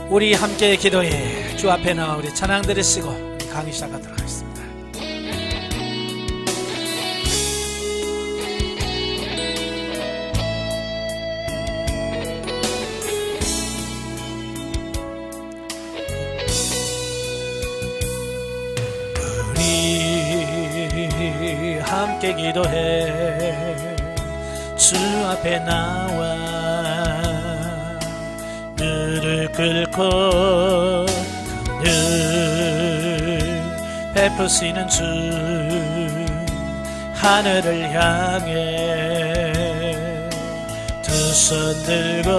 우리 함께 기도해 주 앞에 나와 우리 찬양들을 쓰고 우리 강의 시작하도록 하겠습니다. 우리 함께 기도해 주 앞에 나와 그를 끓고 그늘 베푸시는 주 하늘을 향해 두 손 들고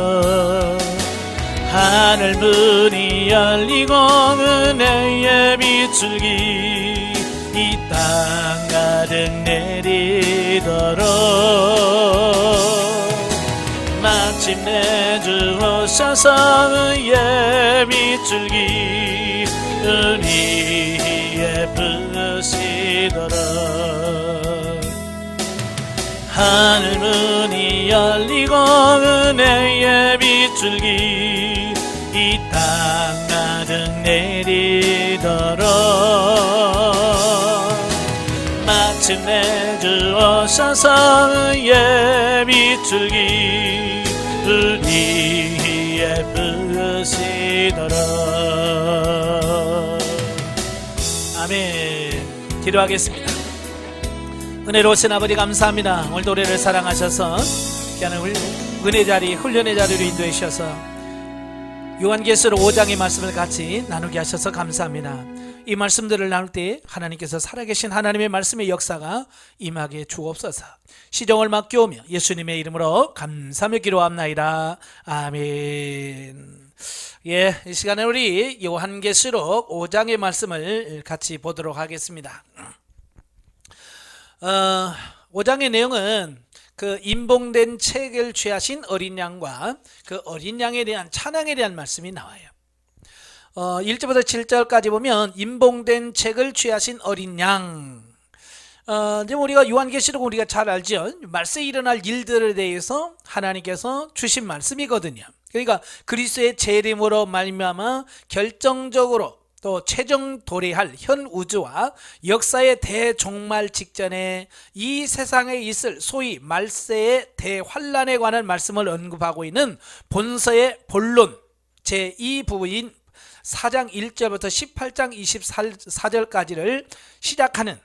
하늘 문이 열리고 은혜의 빗줄기 이 땅 가득 내리도록 마침내 주 오셔서 의의 빗줄기 우리에 부으시도록 하늘 문이 열리고 은혜의 빗줄기 이 땅 가득 내리도록 마침내 주 오셔서 의의 빗줄기 우리에 부으시도록 아멘. 기도하겠습니다. 은혜로우신 아버지 감사합니다. 오늘도 우리를 사랑하셔서 귀한 은혜 자리 훈련의 자리로 인도해 주셔서 요한계시록 5장의 말씀을 같이 나누게 하셔서 감사합니다. 이 말씀들을 나눌 때 하나님께서 살아계신 하나님의 말씀의 역사가 임하게 주옵소서. 시정을 맡겨오며 예수님의 이름으로 감사하며 기도합나이다. 아멘. 예, 이 시간에 우리 요한계시록 5장의 말씀을 같이 보도록 하겠습니다. 5장의 내용은 그 임봉된 책을 취하신 어린 양과 그 어린 양에 대한 찬양에 대한 말씀이 나와요. 1절부터 7절까지 보면 임봉된 책을 취하신 어린 양. 이제 우리가 요한계시록 우리가 잘 알죠. 말세에 일어날 일들에 대해서 하나님께서 주신 말씀이거든요. 그러니까 그리스도의 재림으로 말미암아 결정적으로 또 최종 도래할 현 우주와 역사의 대종말 직전에 이 세상에 있을 소위 말세의 대환란에 관한 말씀을 언급하고 있는 본서의 본론 제2부인 4장 1절부터 18장 24절까지를 시작하는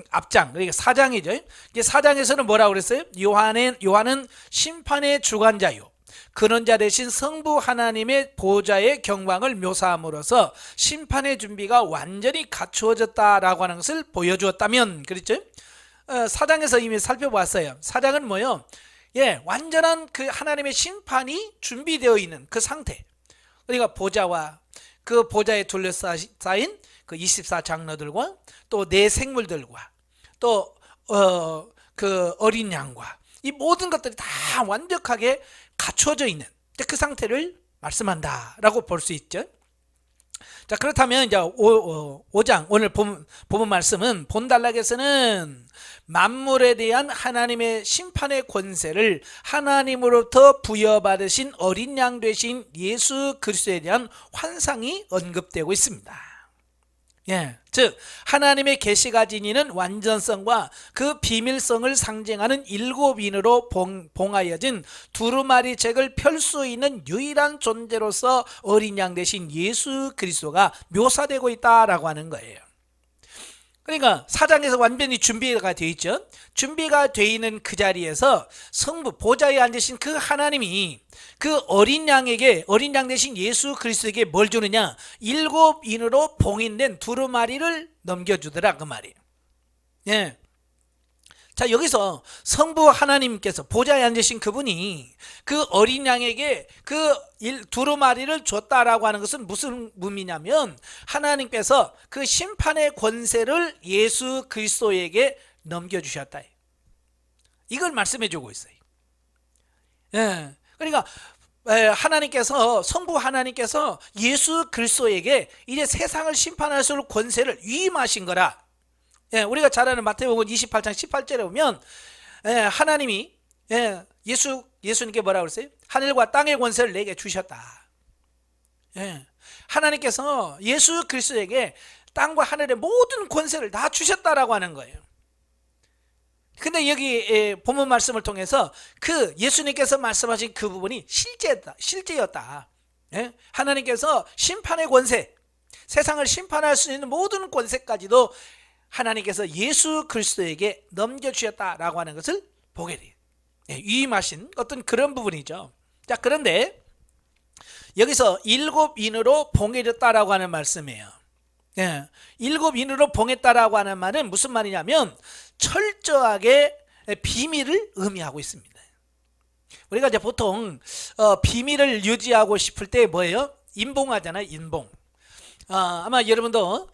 앞장, 그러니까 4장이죠. 이게 4장에서는 뭐라고 그랬어요? 요한은 심판의 주관자요 근원자 되신 성부 하나님의 보좌의 경광을 묘사함으로써 심판의 준비가 완전히 갖추어졌다라고 하는 것을 보여주었다면, 그렇죠? 4장에서 이미 살펴봤어요. 4장은 뭐요? 예, 완전한 그 하나님의 심판이 준비되어 있는 그 상태. 그러니까 보좌와 그 보좌에 둘러싸인 그 24장로들과 또 네 생물들과 또 그 어린 양과 이 모든 것들이 다 완벽하게 갖춰져 있는 그 상태를 말씀한다라고 볼 수 있죠. 자, 그렇다면 이제 5장 오늘 본 말씀은 본단락에서는 만물에 대한 하나님의 심판의 권세를 하나님으로부터 부여받으신 어린 양 되신 예수 그리스도에 대한 환상이 언급되고 있습니다. 예, 즉 하나님의 계시가 지니는 완전성과 그 비밀성을 상징하는 7인으로 봉하여진 두루마리 책을 펼 수 있는 유일한 존재로서 어린 양 되신 예수 그리스도가 묘사되고 있다라고 하는 거예요. 그러니까 4장에서 완전히 준비가 되어 있죠. 준비가 되어 있는 그 자리에서 성부 보좌에 앉으신 그 하나님이 그 어린 양 대신 예수 그리스도에게 뭘 주느냐? 7인으로 봉인된 두루마리를 넘겨주더라 그 말이에요. 예. 자, 여기서 성부 하나님께서 보좌에 앉으신 그분이 그 어린 양에게 그 두루마리를 줬다라고 하는 것은 무슨 의미냐면 하나님께서 그 심판의 권세를 예수 그리스도에게 넘겨주셨다. 이걸 말씀해 주고 있어요. 예. 그러니까 하나님께서 성부 하나님께서 예수 그리스도에게 이제 세상을 심판할 수 있는 권세를 위임하신 거라. 예, 우리가 잘 아는 마태복음 28장 18절에 보면 하나님이 예수님께 뭐라고 그랬어요? 하늘과 땅의 권세를 내게 주셨다. 예. 하나님께서 예수 그리스도에게 땅과 하늘의 모든 권세를 다 주셨다라고 하는 거예요. 근데 여기 본문 말씀을 통해서 그 예수님께서 말씀하신 그 부분이 실제였다. 예? 하나님께서 심판의 권세, 세상을 심판할 수 있는 모든 권세까지도 하나님께서 예수 그리스도에게 넘겨주셨다라고 하는 것을 보게 돼요. 예, 위임하신 어떤 그런 부분이죠. 자, 그런데 여기서 7인으로 봉해졌다라고 하는 말씀이에요. 예, 7인으로 봉했다라고 하는 말은 무슨 말이냐면 철저하게 비밀을 의미하고 있습니다. 우리가 이제 보통 비밀을 유지하고 싶을 때 뭐예요? 인봉하잖아요. 인봉. 아마 여러분도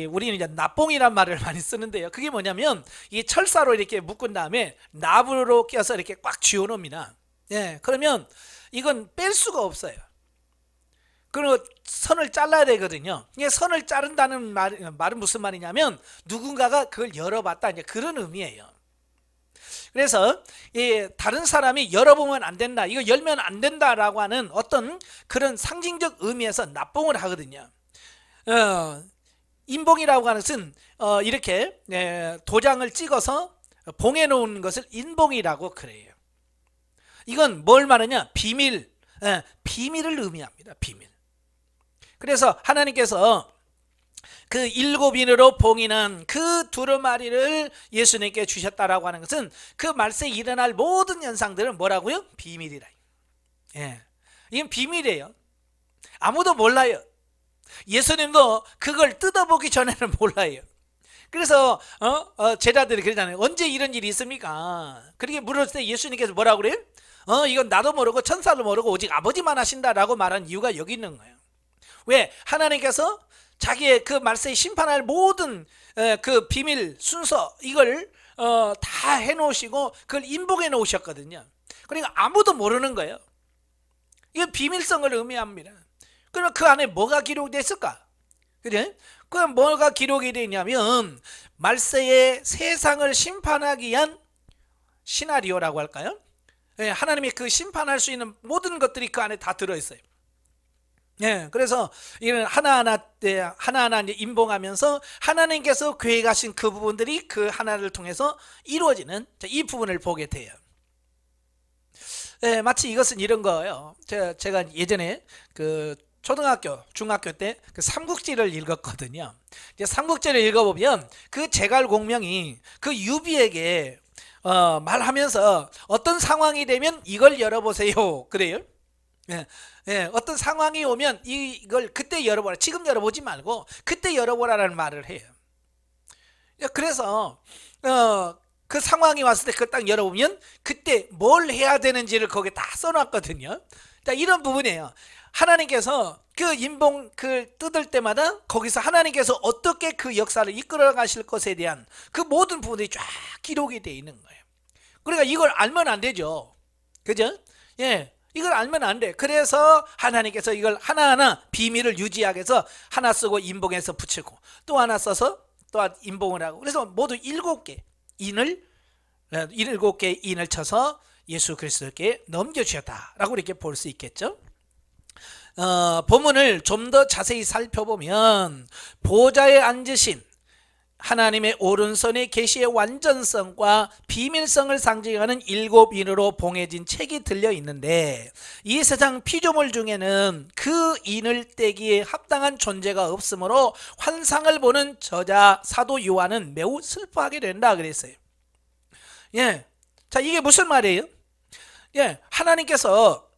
우리는 이제 납봉이란 말을 많이 쓰는데요. 그게 뭐냐면 이 철사로 이렇게 묶은 다음에 나부로 껴서 이렇게 꽉 쥐어놓습니다. 예, 그러면 이건 뺄 수가 없어요. 그리고 선을 잘라야 되거든요. 이게 선을 자른다는 말은 무슨 말이냐면 누군가가 그걸 열어봤다, 이제 그런 의미예요. 그래서 다른 사람이 열어보면 안 된다, 이거 열면 안 된다라고 하는 어떤 그런 상징적 의미에서 납봉을 하거든요. 인봉이라고 하는 것은 이렇게 도장을 찍어서 봉해 놓은 것을 인봉이라고 그래요. 이건 뭘 말하냐? 비밀을 의미합니다. 비밀. 그래서 하나님께서 그 7인으로 봉인한 그 두루마리를 예수님께 주셨다라고 하는 것은 그 말세에 일어날 모든 현상들은 뭐라고요? 비밀이라. 예, 이건 비밀이에요. 아무도 몰라요. 예수님도 그걸 뜯어보기 전에는 몰라요. 그래서 제자들이 그러잖아요. 언제 이런 일이 있습니까? 그렇게 물었을 때 예수님께서 뭐라고 그래요? 이건 나도 모르고 천사도 모르고 오직 아버지만 하신다라고 말한 이유가 여기 있는 거예요. 왜? 하나님께서 자기의 그 말세에 심판할 모든 그 비밀 순서 이걸 다 해놓으시고 그걸 인봉해 놓으셨거든요. 그러니까 아무도 모르는 거예요. 이건 비밀성을 의미합니다. 그럼 그 안에 뭐가 기록됐을까? 그래? 그럼 뭐가 기록이 되냐면 말세에 세상을 심판하기 위한 시나리오라고 할까요? 하나님이 그 심판할 수 있는 모든 것들이 그 안에 다 들어있어요. 예, 그래서 이런 하나하나 이제 인봉하면서 하나님께서 계획하신 그 부분들이 그 하나를 통해서 이루어지는 이 부분을 보게 돼요. 예, 마치 이것은 이런 거예요. 제가 예전에 그 초등학교, 중학교 때 그 삼국지를 읽었거든요. 이제 삼국지를 읽어보면 그 제갈공명이 그 유비에게 말하면서 어떤 상황이 되면 이걸 열어보세요, 그래요. 어떤 상황이 오면 이걸 그때 열어보라, 지금 열어보지 말고 그때 열어보라라는 말을 해요. 그래서 그 상황이 왔을 때 그 딱 열어보면 그때 뭘 해야 되는지를 거기에 다 써놨거든요. 이런 부분이에요. 하나님께서 그 인봉 그 뜯을 때마다 거기서 하나님께서 어떻게 그 역사를 이끌어 가실 것에 대한 그 모든 부분들이 쫙 기록이 되어 있는 거예요. 그러니까 이걸 알면 안 되죠. 그죠? 예. 이걸 알면 안 돼. 그래서 하나님께서 이걸 하나하나 비밀을 유지하기 위해서 하나 쓰고 인봉해서 붙이고 또 하나 써서 또 인봉을 하고, 그래서 모두 7개 인을 쳐서 예수 그리스도께 넘겨주셨다라고 이렇게 볼 수 있겠죠. 본문을 좀 더 자세히 살펴보면 보좌에 앉으신 하나님의 오른손의 계시의 완전성과 비밀성을 상징하는 7인으로 봉해진 책이 들려 있는데 이 세상 피조물 중에는 그 인을 떼기에 합당한 존재가 없으므로 환상을 보는 저자 사도 요한은 매우 슬퍼하게 된다 그랬어요. 예, 자, 이게 무슨 말이에요? 예, 하나님께서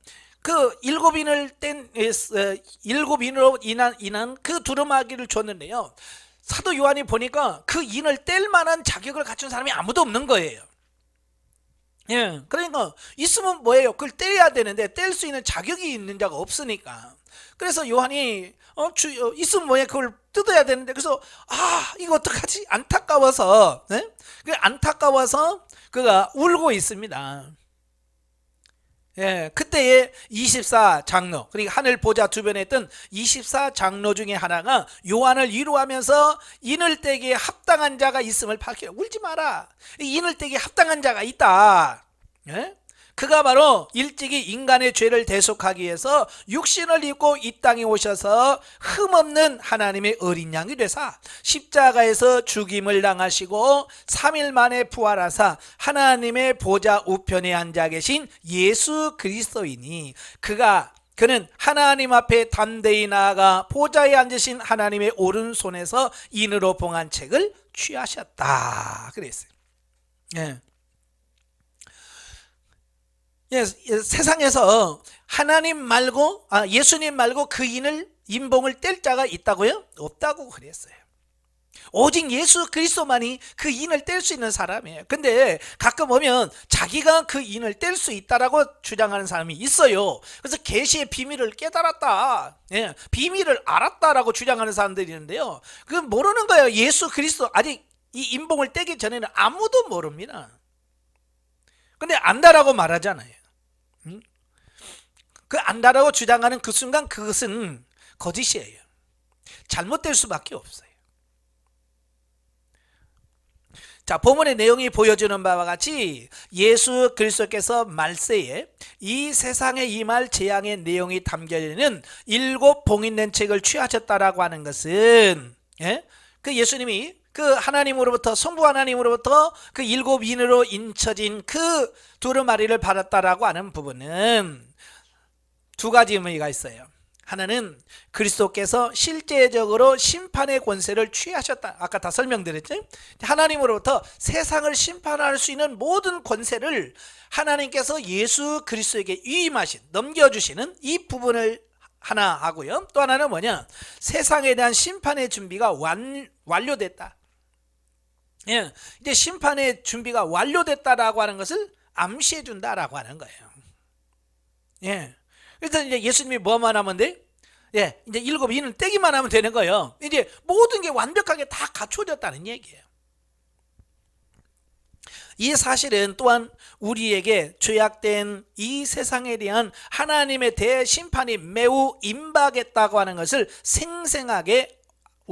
그 7인으로 인한 그 두루마기를 줬는데요, 사도 요한이 보니까 그 인을 뗄 만한 자격을 갖춘 사람이 아무도 없는 거예요. 예, 그러니까 있으면 뭐예요? 그걸 떼야 되는데 뗄 수 있는 자격이 있는 자가 없으니까. 그래서 요한이 있으면 뭐예요? 그걸 뜯어야 되는데, 그래서 이거 어떡하지? 안타까워서 안타까워서 그가 울고 있습니다. 예, 그때의 24장로, 그러니까 하늘 보좌 주변에 있던 24장로 중에 하나가 요한을 위로하면서 인을 떼기에 합당한 자가 있음을 밝히라. 울지 마라. 인을 떼기에 합당한 자가 있다. 예? 그가 바로 일찍이 인간의 죄를 대속하기 위해서 육신을 입고 이 땅에 오셔서 흠없는 하나님의 어린 양이 되사 십자가에서 죽임을 당하시고 3일 만에 부활하사 하나님의 보좌 우편에 앉아 계신 예수 그리스도이니 그는 하나님 앞에 담대히 나아가 보좌에 앉으신 하나님의 오른손에서 인으로 봉한 책을 취하셨다 그랬어요. 예. 예, 세상에서 예수님 말고 그 인봉을 뗄 자가 있다고요? 없다고 그랬어요. 오직 예수 그리스도만이 그 인을 뗄 수 있는 사람이에요. 근데 가끔 보면 자기가 그 인을 뗄 수 있다라고 주장하는 사람이 있어요. 그래서 계시의 비밀을 깨달았다, 예, 비밀을 알았다라고 주장하는 사람들이 있는데요, 그건 모르는 거예요. 예수 그리스도 아직 이 인봉을 떼기 전에는 아무도 모릅니다. 근데 안다라고 말하잖아요. 그 안다라고 주장하는 그 순간 그것은 거짓이에요. 잘못될 수밖에 없어요. 자, 본문의 내용이 보여주는 바와 같이 예수 그리스도께서 말세에 이 세상에 임할 재앙의 내용이 담겨있는 7 봉인된 책을 취하셨다라고 하는 것은, 예? 그 예수님이 그 하나님으로부터, 성부 하나님으로부터 그 7 인으로 인쳐진 그 두루마리를 받았다라고 하는 부분은 두 가지 의미가 있어요. 하나는 그리스도께서 실제적으로 심판의 권세를 취하셨다. 아까 다 설명드렸죠. 하나님으로부터 세상을 심판할 수 있는 모든 권세를 하나님께서 예수 그리스도에게 위임하신, 넘겨주시는 이 부분을 하나 하고요. 또 하나는 뭐냐, 세상에 대한 심판의 준비가 완료됐다. 예, 이제 심판의 준비가 완료됐다라고 하는 것을 암시해 준다라고 하는 거예요. 예. 그래서 이제 예수님이 뭐만 하면 돼? 예, 이제 7 인을 떼기만 하면 되는 거예요. 이제 모든 게 완벽하게 다 갖춰졌다는 얘기예요. 이 사실은 또한 우리에게 죄악된 이 세상에 대한 하나님의 대심판이 매우 임박했다고 하는 것을 생생하게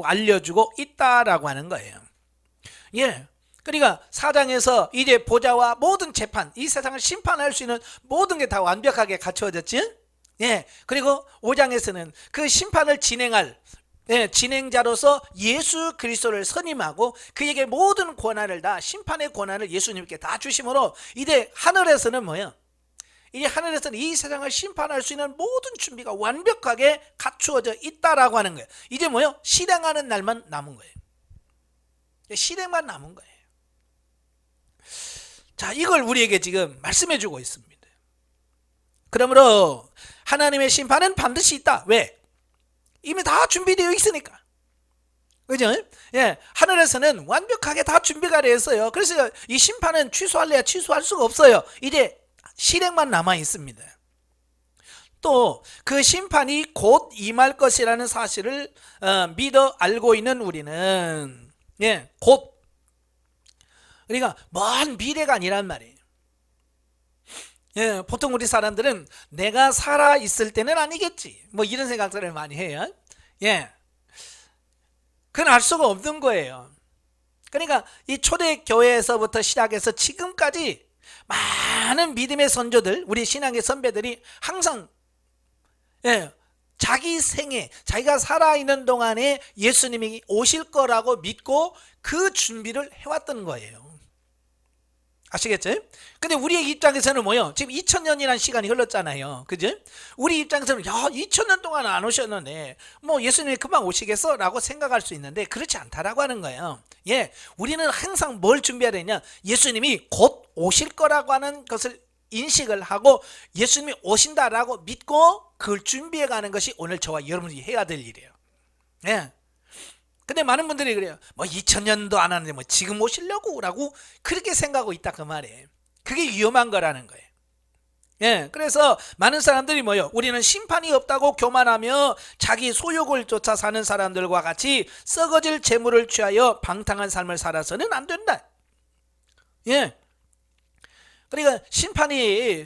알려주고 있다라고 하는 거예요. 예. 그러니까 4장에서 이제 보좌와 모든 재판, 이 세상을 심판할 수 있는 모든 게 다 완벽하게 갖추어졌지. 예. 그리고 5장에서는 그 심판을 진행할, 예, 진행자로서 예수 그리스도를 선임하고 그에게 모든 권한을 다, 심판의 권한을 예수님께 다 주심으로 이제 하늘에서는 뭐예요? 이제 하늘에서는 이 세상을 심판할 수 있는 모든 준비가 완벽하게 갖추어져 있다라고 하는 거예요. 이제 뭐예요? 실행하는 날만 남은 거예요. 실행만 남은 거예요. 자, 이걸 우리에게 지금 말씀해 주고 있습니다. 그러므로 하나님의 심판은 반드시 있다. 왜? 이미 다 준비되어 있으니까. 그죠? 예, 하늘에서는 완벽하게 다 준비가 되어 있어요. 그래서 이 심판은 취소할래야 취소할 수가 없어요. 이제 실행만 남아 있습니다. 또 그 심판이 곧 임할 것이라는 사실을 믿어 알고 있는 우리는, 예, 곧, 그러니까 먼 미래가 아니란 말이에요. 예, 보통 우리 사람들은 내가 살아 있을 때는 아니겠지, 뭐 이런 생각들을 많이 해요. 예, 그건 알 수가 없는 거예요. 그러니까 이 초대교회에서부터 시작해서 지금까지 많은 믿음의 선조들, 우리 신앙의 선배들이 항상, 예, 자기 생에, 자기가 살아있는 동안에 예수님이 오실 거라고 믿고 그 준비를 해왔던 거예요. 아시겠죠? 근데 우리의 입장에서는 뭐요? 지금 2000년이라는 시간이 흘렀잖아요. 그죠? 우리 입장에서는 2000년 동안 안 오셨는데 뭐 예수님이 금방 오시겠어? 라고 생각할 수 있는데 그렇지 않다라고 하는 거예요. 예, 우리는 항상 뭘 준비해야 되냐? 예수님이 곧 오실 거라고 하는 것을 인식을 하고 예수님이 오신다라고 믿고 그걸 준비해 가는 것이 오늘 저와 여러분이 해야 될 일이에요. 예. 근데 많은 분들이 그래요. 뭐 2000년도 안 하는데 뭐 지금 오시려고 라고 그렇게 생각하고 있다 그 말이에요. 그게 위험한 거라는 거예요. 예, 그래서 많은 사람들이 뭐요? 우리는 심판이 없다고 교만하며 자기 소욕을 쫓아 사는 사람들과 같이 썩어질 재물을 취하여 방탕한 삶을 살아서는 안 된다. 예. 그러니까 심판을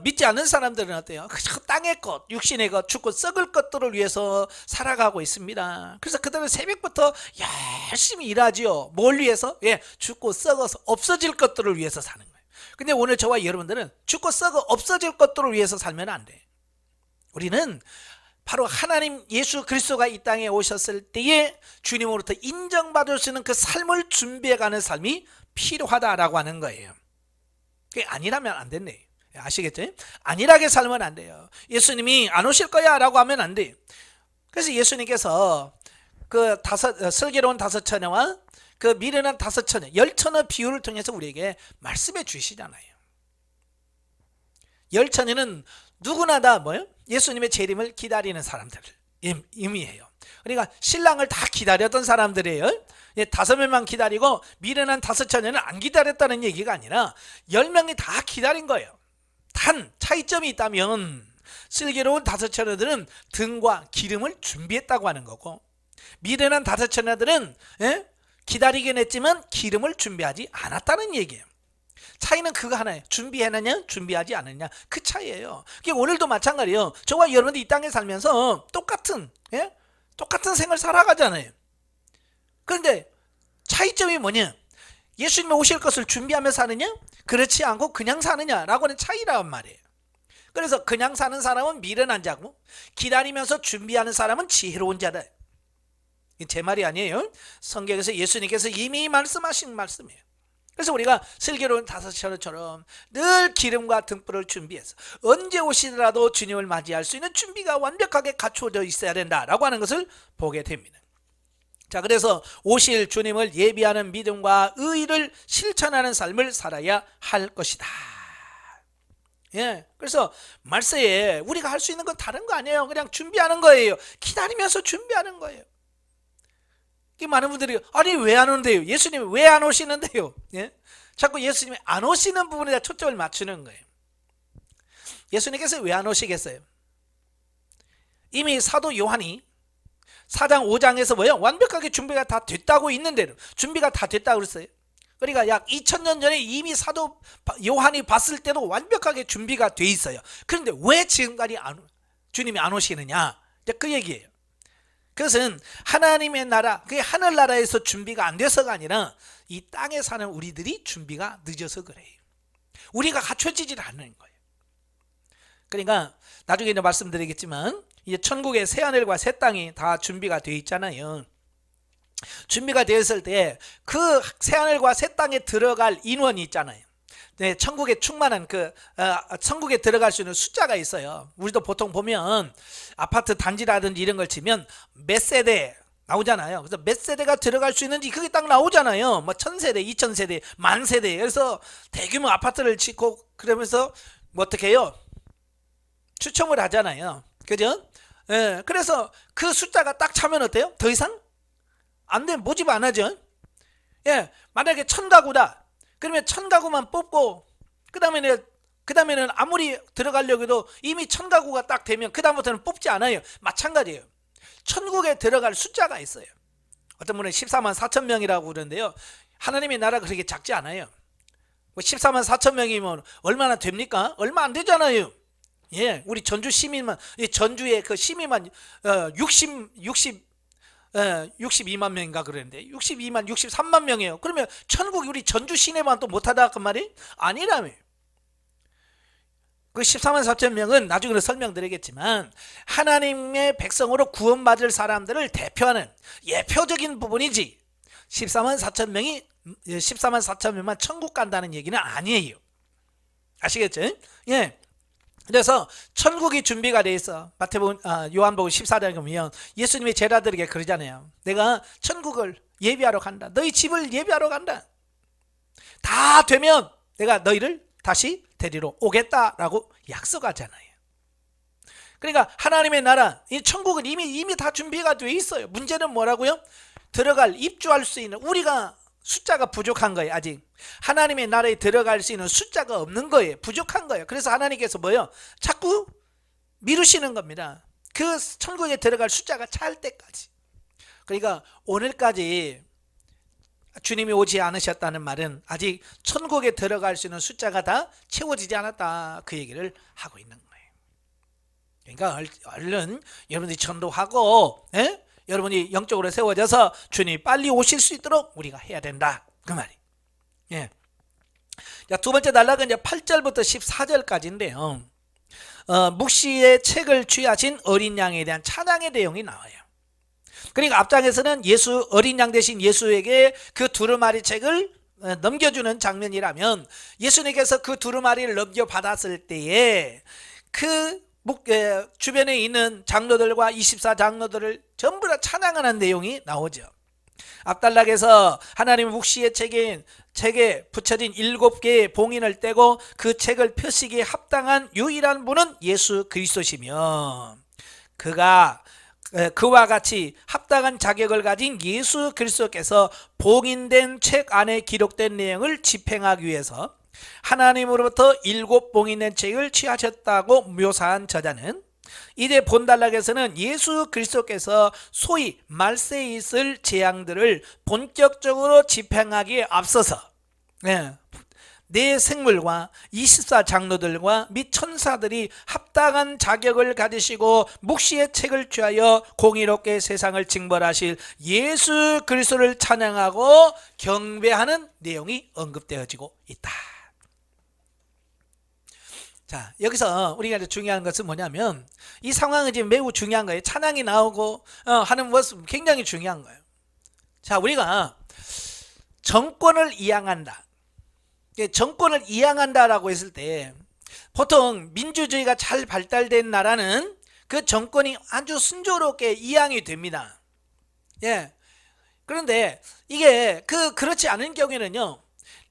믿지 않는 사람들은 어때요? 땅의 것, 육신의 것, 죽고 썩을 것들을 위해서 살아가고 있습니다. 그래서 그들은 새벽부터 열심히 일하지요. 뭘 위해서? 예, 죽고 썩어서 없어질 것들을 위해서 사는 거예요. 근데 오늘 저와 여러분들은 죽고 썩어 없어질 것들을 위해서 살면 안 돼. 우리는 바로 하나님 예수 그리스도가 이 땅에 오셨을 때에 주님으로부터 인정받을 수 있는 그 삶을 준비해가는 삶이 필요하다라고 하는 거예요. 그게 아니라면 안 됐네. 아시겠죠? 안일하게 살면 안 돼요. 예수님이 안 오실 거야 라고 하면 안 돼요. 그래서 예수님께서 그 슬기로운 5처녀와 그 미련한 5처녀 10처녀 비유를 통해서 우리에게 말씀해 주시잖아요. 10처녀는 누구나 다 뭐요? 예수님의 재림을 기다리는 사람들을 의미해요. 그러니까 신랑을 다 기다렸던 사람들이에요. 5명만 기다리고 미련한 5처녀는 안 기다렸다는 얘기가 아니라 10명이 다 기다린 거예요. 단 차이점이 있다면 슬기로운 5처녀들은 등과 기름을 준비했다고 하는 거고, 미련한 5처녀들은 기다리긴 했지만 기름을 준비하지 않았다는 얘기예요. 차이는 그거 하나예요. 준비했느냐 준비하지 않았냐, 그 차이예요. 오늘도 마찬가지예요. 저와 여러분들 이 땅에 살면서 똑같은 생을 살아가잖아요. 그런데 차이점이 뭐냐? 예수님이 오실 것을 준비하며 사느냐, 그렇지 않고 그냥 사느냐라고 하는 차이란 말이에요. 그래서 그냥 사는 사람은 미련한 자고 기다리면서 준비하는 사람은 지혜로운 자다. 제 말이 아니에요. 성경에서 예수님께서 이미 말씀하신 말씀이에요. 그래서 우리가 슬기로운 5처녀처럼 늘 기름과 등불을 준비해서 언제 오시더라도 주님을 맞이할 수 있는 준비가 완벽하게 갖추어져 있어야 된다라고 하는 것을 보게 됩니다. 자, 그래서 오실 주님을 예비하는 믿음과 의를 실천하는 삶을 살아야 할 것이다. 그래서 말세에 우리가 할 수 있는 건 다른 거 아니에요. 그냥 준비하는 거예요. 기다리면서 준비하는 거예요. 많은 분들이 아니 왜 안 오는데요? 예수님이 왜 안 오시는데요? 자꾸 예수님이 안 오시는 부분에 초점을 맞추는 거예요. 예수님께서 왜 안 오시겠어요? 이미 사도 요한이 4장 5장에서 뭐예요? 완벽하게 준비가 다 됐다고 있는데도 준비가 다 됐다고 그랬어요. 그러니까 약 2000년 전에 이미 사도 요한이 봤을 때도 완벽하게 준비가 돼 있어요. 그런데 왜 지금까지 주님이 안 오시느냐? 그 얘기예요. 그것은 하나님의 나라, 그게 하늘나라에서 준비가 안 돼서가 아니라 이 땅에 사는 우리들이 준비가 늦어서 그래요. 우리가 갖춰지질 않는 거예요. 그러니까 나중에 이제 말씀드리겠지만 이제 천국의 새하늘과 새 땅이 다 준비가 되어 있잖아요. 준비가 되었을 때 그 새하늘과 새 땅에 들어갈 인원이 있잖아요. 천국에 충만한 천국에 들어갈 수 있는 숫자가 있어요. 우리도 보통 보면 아파트 단지라든지 이런 걸 치면 몇 세대 나오잖아요. 그래서 몇 세대가 들어갈 수 있는지 그게 딱 나오잖아요. 뭐 1000세대, 2000세대, 만세대. 그래서 대규모 아파트를 짓고 그러면서 뭐 어떻게 해요? 추첨을 하잖아요. 그죠? 그래서 그 숫자가 딱 차면 어때요? 더 이상 안 되면 모집 안 하죠. 만약에 1000가구다. 그러면 1000가구만 뽑고 그 다음에는 아무리 들어가려고 해도 이미 1000가구가 딱 되면 그 다음부터는 뽑지 않아요. 마찬가지예요. 천국에 들어갈 숫자가 있어요. 어떤 분은 14만 4천 명이라고 그러는데요. 하나님의 나라가 그렇게 작지 않아요. 14만 4천 명이면 얼마나 됩니까? 얼마 안 되잖아요. 우리 전주 시민만, 전주의 그 시민만 62만 명인가 그랬는데 63만 명이에요. 그러면 천국이 우리 전주 시내만 또 못하다 그 말이 아니라며. 그 14만 4천 명은 나중에 설명드리겠지만 하나님의 백성으로 구원받을 사람들을 대표하는 예표적인 부분이지 14만 4천 명만 천국 간다는 얘기는 아니에요. 아시겠죠? 그래서 천국이 준비가 돼 있어. 요한복음 14장에 보면 예수님의 제자들에게 그러잖아요. 내가 천국을 예비하러 간다. 너희 집을 예비하러 간다. 다 되면 내가 너희를 다시 데리러 오겠다라고 약속하잖아요. 그러니까 하나님의 나라, 이 천국은 이미 다 준비가 돼 있어요. 문제는 뭐라고요? 입주할 수 있는 우리가 숫자가 부족한 거예요. 아직 하나님의 나라에 들어갈 수 있는 숫자가 없는 거예요. 부족한 거예요. 그래서 하나님께서 뭐예요? 자꾸 미루시는 겁니다. 그 천국에 들어갈 숫자가 찰 때까지. 그러니까 오늘까지 주님이 오지 않으셨다는 말은 아직 천국에 들어갈 수 있는 숫자가 다 채워지지 않았다, 그 얘기를 하고 있는 거예요. 그러니까 얼른 여러분들이 전도하고 여러분이 영적으로 세워져서 주님이 빨리 오실 수 있도록 우리가 해야 된다, 그 말이. 자, 두 번째 단락은 이제 8절부터 14절까지인데요. 묵시의 책을 취하신 어린 양에 대한 찬양의 내용이 나와요. 그러니까 앞장에서는 예수, 어린 양 대신 예수에게 그 두루마리 책을 넘겨주는 장면이라면, 예수님께서 그 두루마리를 넘겨받았을 때에 그 주변에 있는 장로들과 24장로들을 전부 다 찬양하는 내용이 나오죠. 앞단락에서 하나님의 묵시의 책에 붙여진 7개의 봉인을 떼고 그 책을 펴시기에 합당한 유일한 분은 예수 그리스도시며, 그와 같이 합당한 자격을 가진 예수 그리스도께서 봉인된 책 안에 기록된 내용을 집행하기 위해서 하나님으로부터 7봉인된 책을 취하셨다고 묘사한 저자는, 이제 본단락에서는 예수 그리스도께서 소위 말세에 있을 재앙들을 본격적으로 집행하기에 앞서서 네 생물과 24장로들과 및 천사들이 합당한 자격을 가지시고 묵시의 책을 취하여 공의롭게 세상을 징벌하실 예수 그리스도를 찬양하고 경배하는 내용이 언급되어지고 있다. 자, 여기서 우리가 중요한 것은 뭐냐면, 이 상황은 지금 매우 중요한 거예요. 찬양이 나오고 하는 모습 굉장히 중요한 거예요. 자, 우리가 정권을 이양한다. 정권을 이양한다라고 했을 때, 보통 민주주의가 잘 발달된 나라는 그 정권이 아주 순조롭게 이양이 됩니다. 예. 그런데 이게 그렇지 않은 경우에는요,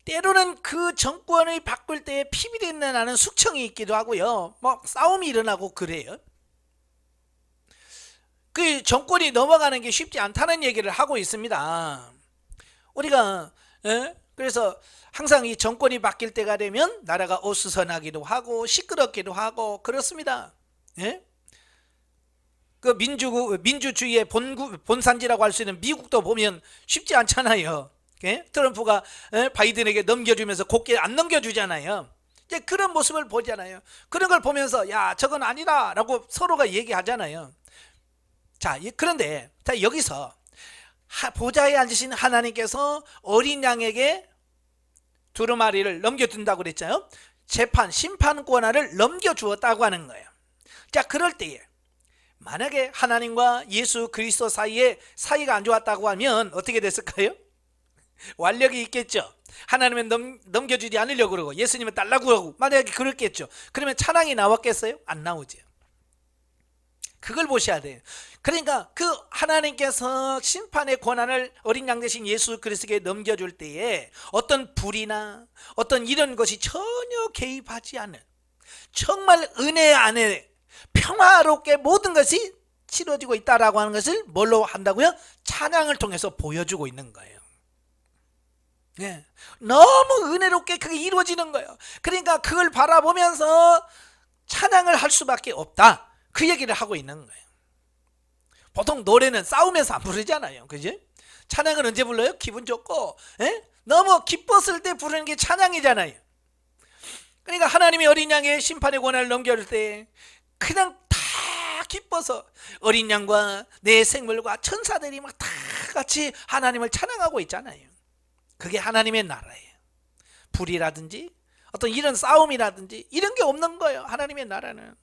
때로는 그 정권을 바꿀 때 피비린내 나는 숙청이 있기도 하고요, 뭐 싸움이 일어나고 그래요. 그 정권이 넘어가는 게 쉽지 않다는 얘기를 하고 있습니다. 우리가 그래서 항상 이 정권이 바뀔 때가 되면 나라가 어수선하기도 하고 시끄럽기도 하고 그렇습니다. 예? 그 민주주의의 본산지라고 할 수 있는 미국도 보면 쉽지 않잖아요. 트럼프가 바이든에게 넘겨주면서 곱게 안 넘겨주잖아요. 이제 그런 모습을 보잖아요. 그런 걸 보면서 야, 저건 아니다 라고 서로가 얘기하잖아요. 자, 그런데 여기서 보좌에 앉으신 하나님께서 어린 양에게 두루마리를 넘겨준다고 그랬잖아요. 재판, 심판 권한을 넘겨주었다고 하는 거예요. 자, 그럴 때에 만약에 하나님과 예수 그리스도 사이에 사이가 안 좋았다고 하면 어떻게 됐을까요? 완력이 있겠죠. 하나님은 넘겨주지 않으려고 그러고 예수님은 달라고 하고, 만약에 그랬겠죠. 그러면 찬양이 나왔겠어요? 안 나오죠. 그걸 보셔야 돼요. 그러니까 그 하나님께서 심판의 권한을 어린 양 대신 예수 그리스도에게 넘겨줄 때에 어떤 불이나 어떤 이런 것이 전혀 개입하지 않은, 정말 은혜 안에 평화롭게 모든 것이 치러지고 있다라고 하는 것을 뭘로 한다고요? 찬양을 통해서 보여주고 있는 거예요. 네. 너무 은혜롭게 그게 이루어지는 거예요. 그러니까 그걸 바라보면서 찬양을 할 수밖에 없다, 그 얘기를 하고 있는 거예요. 보통 노래는 싸우면서 안 부르잖아요. 그죠? 찬양은 언제 불러요? 기분 좋고, 너무 기뻤을 때 부르는 게 찬양이잖아요. 그러니까 하나님이 어린 양의 심판의 권한을 넘겨줄 때 그냥 다 기뻐서 어린 양과 내 생물과 천사들이 막 다 같이 하나님을 찬양하고 있잖아요. 그게 하나님의 나라예요. 불이라든지 어떤 이런 싸움이라든지 이런 게 없는 거예요, 하나님의 나라는.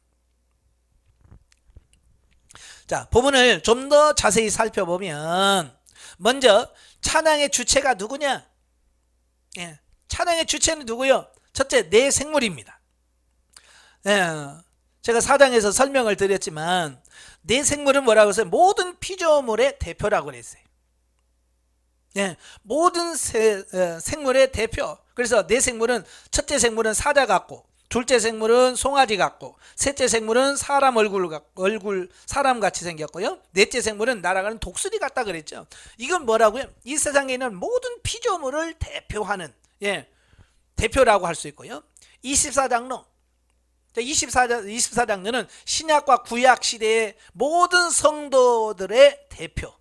자, 본문을 좀 더 자세히 살펴보면, 먼저 찬양의 주체가 누구냐? 찬양의 주체는 누구요? 첫째, 내 생물입니다. 제가 4장에서 설명을 드렸지만 내 생물은 뭐라고 했어요? 모든 피조물의 대표라고 그랬어요. 모든 생물의 대표. 그래서 내 생물은, 첫째 생물은 사자 같고, 둘째 생물은 송아지 같고, 셋째 생물은 사람 사람 같이 생겼고요, 넷째 생물은 날아가는 독수리 같다 그랬죠. 이건 뭐라고요? 이 세상에 있는 모든 피조물을 대표하는 대표라고 할 수 있고요. 24장로, 24장로는 신약과 구약 시대의 모든 성도들의 대표.